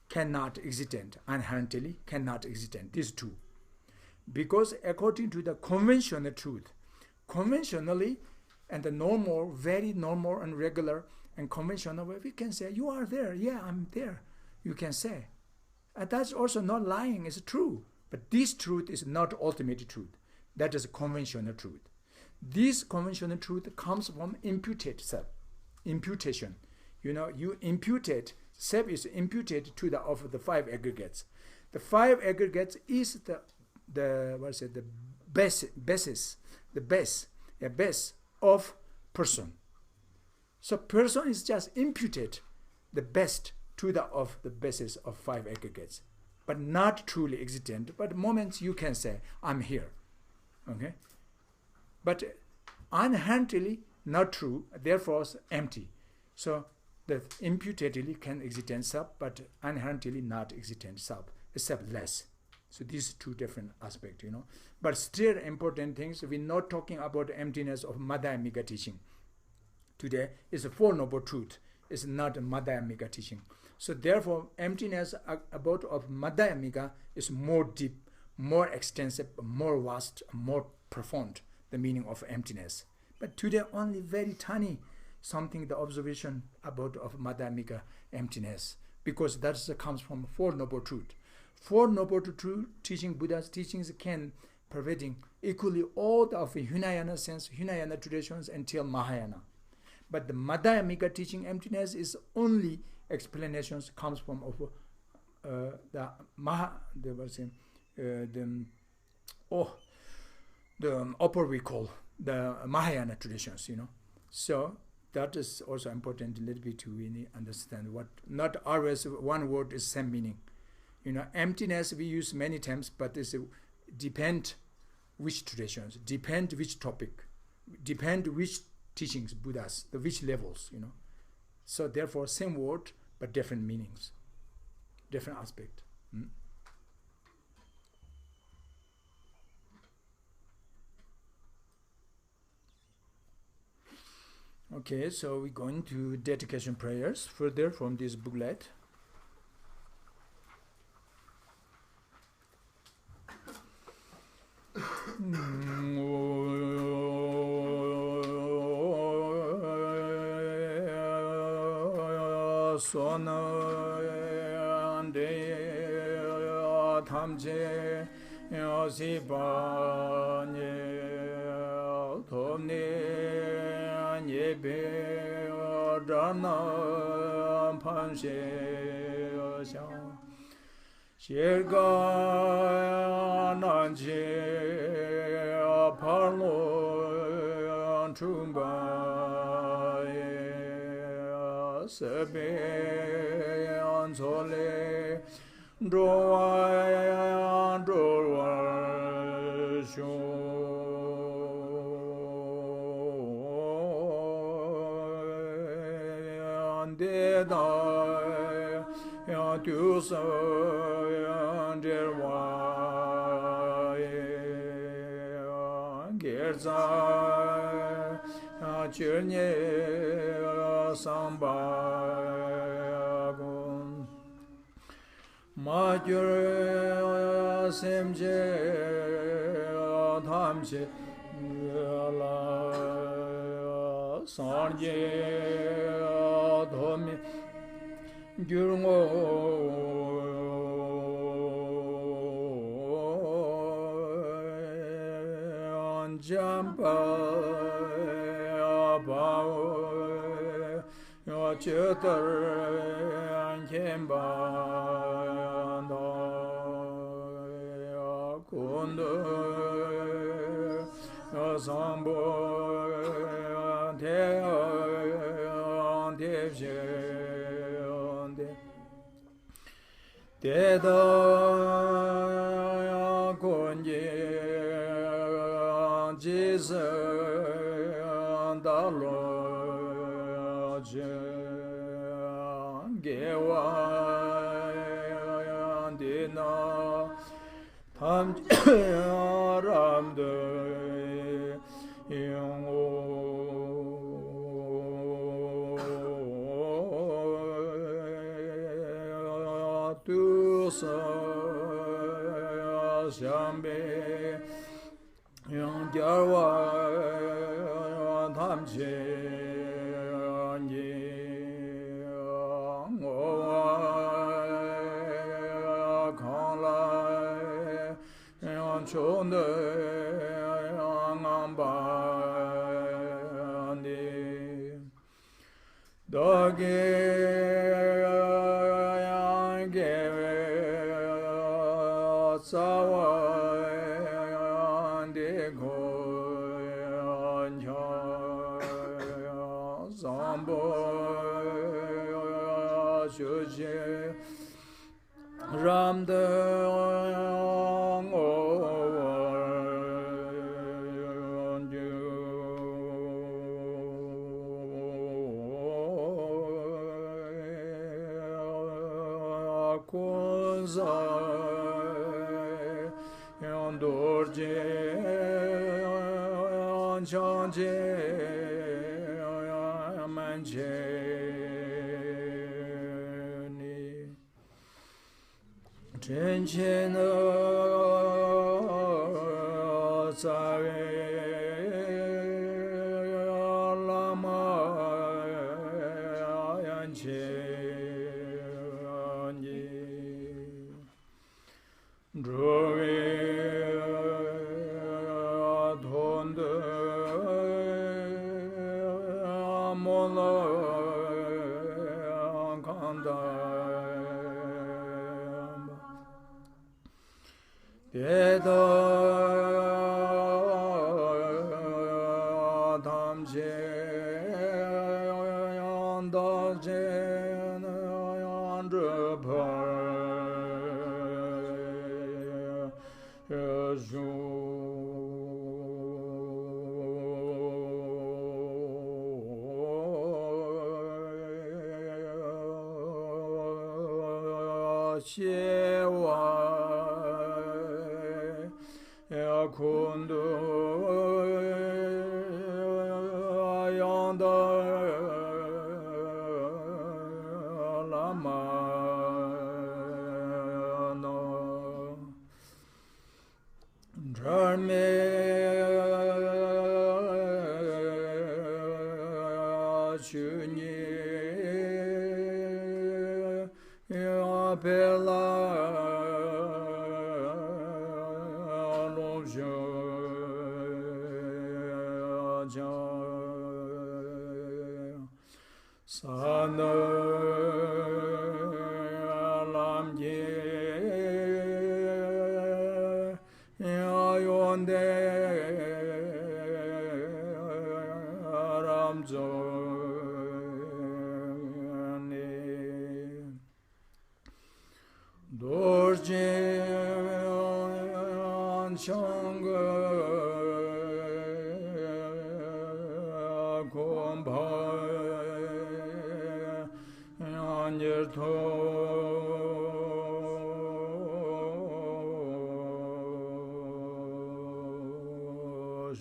cannot existent, inherently cannot existent. These two. Because according to the conventional truth, conventionally and the normal, very normal and regular and conventional way, we can say, you are there, yeah, I'm there. You can say. And that's also not lying, it's true. But this truth is not ultimate truth. That is conventional truth. This conventional truth comes from imputed self. Imputation. You imputed, self is imputed to the of the five aggregates. The five aggregates is the basis of person. So person is just imputed the best to the of the basis of five aggregates, but not truly existent. But moments you can say, I'm here. Okay? But inherently not true, therefore empty. So the imputedly can existent self, but inherently not existent self, except less. So these two different aspects, But still important things, we're not talking about the emptiness of Madhyamika teaching. Today is a Four Noble Truth. It's not a Madhyamika teaching. So therefore, emptiness about of Madhyamika is more deep, more extensive, more vast, more profound, the meaning of emptiness. But today only very tiny something, the observation about of Madhyamika emptiness. because that comes from Four Noble Truths. Four Noble Truths teaching, Buddha's teachings can pervading equally all of Hinayana sense, Hinayana traditions until Mahayana. But the Madhyamika teaching emptiness is only explanations comes from the upper we call the Mahayana traditions, So that is also important a little bit to really understand what not always one word is same meaning. Emptiness we use many times, but it's depend which traditions, depend which topic, depend which teachings, Buddhas, the which levels, So therefore same word but different meanings, different aspect. Okay, so we're going to dedication prayers further from this booklet.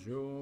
Shu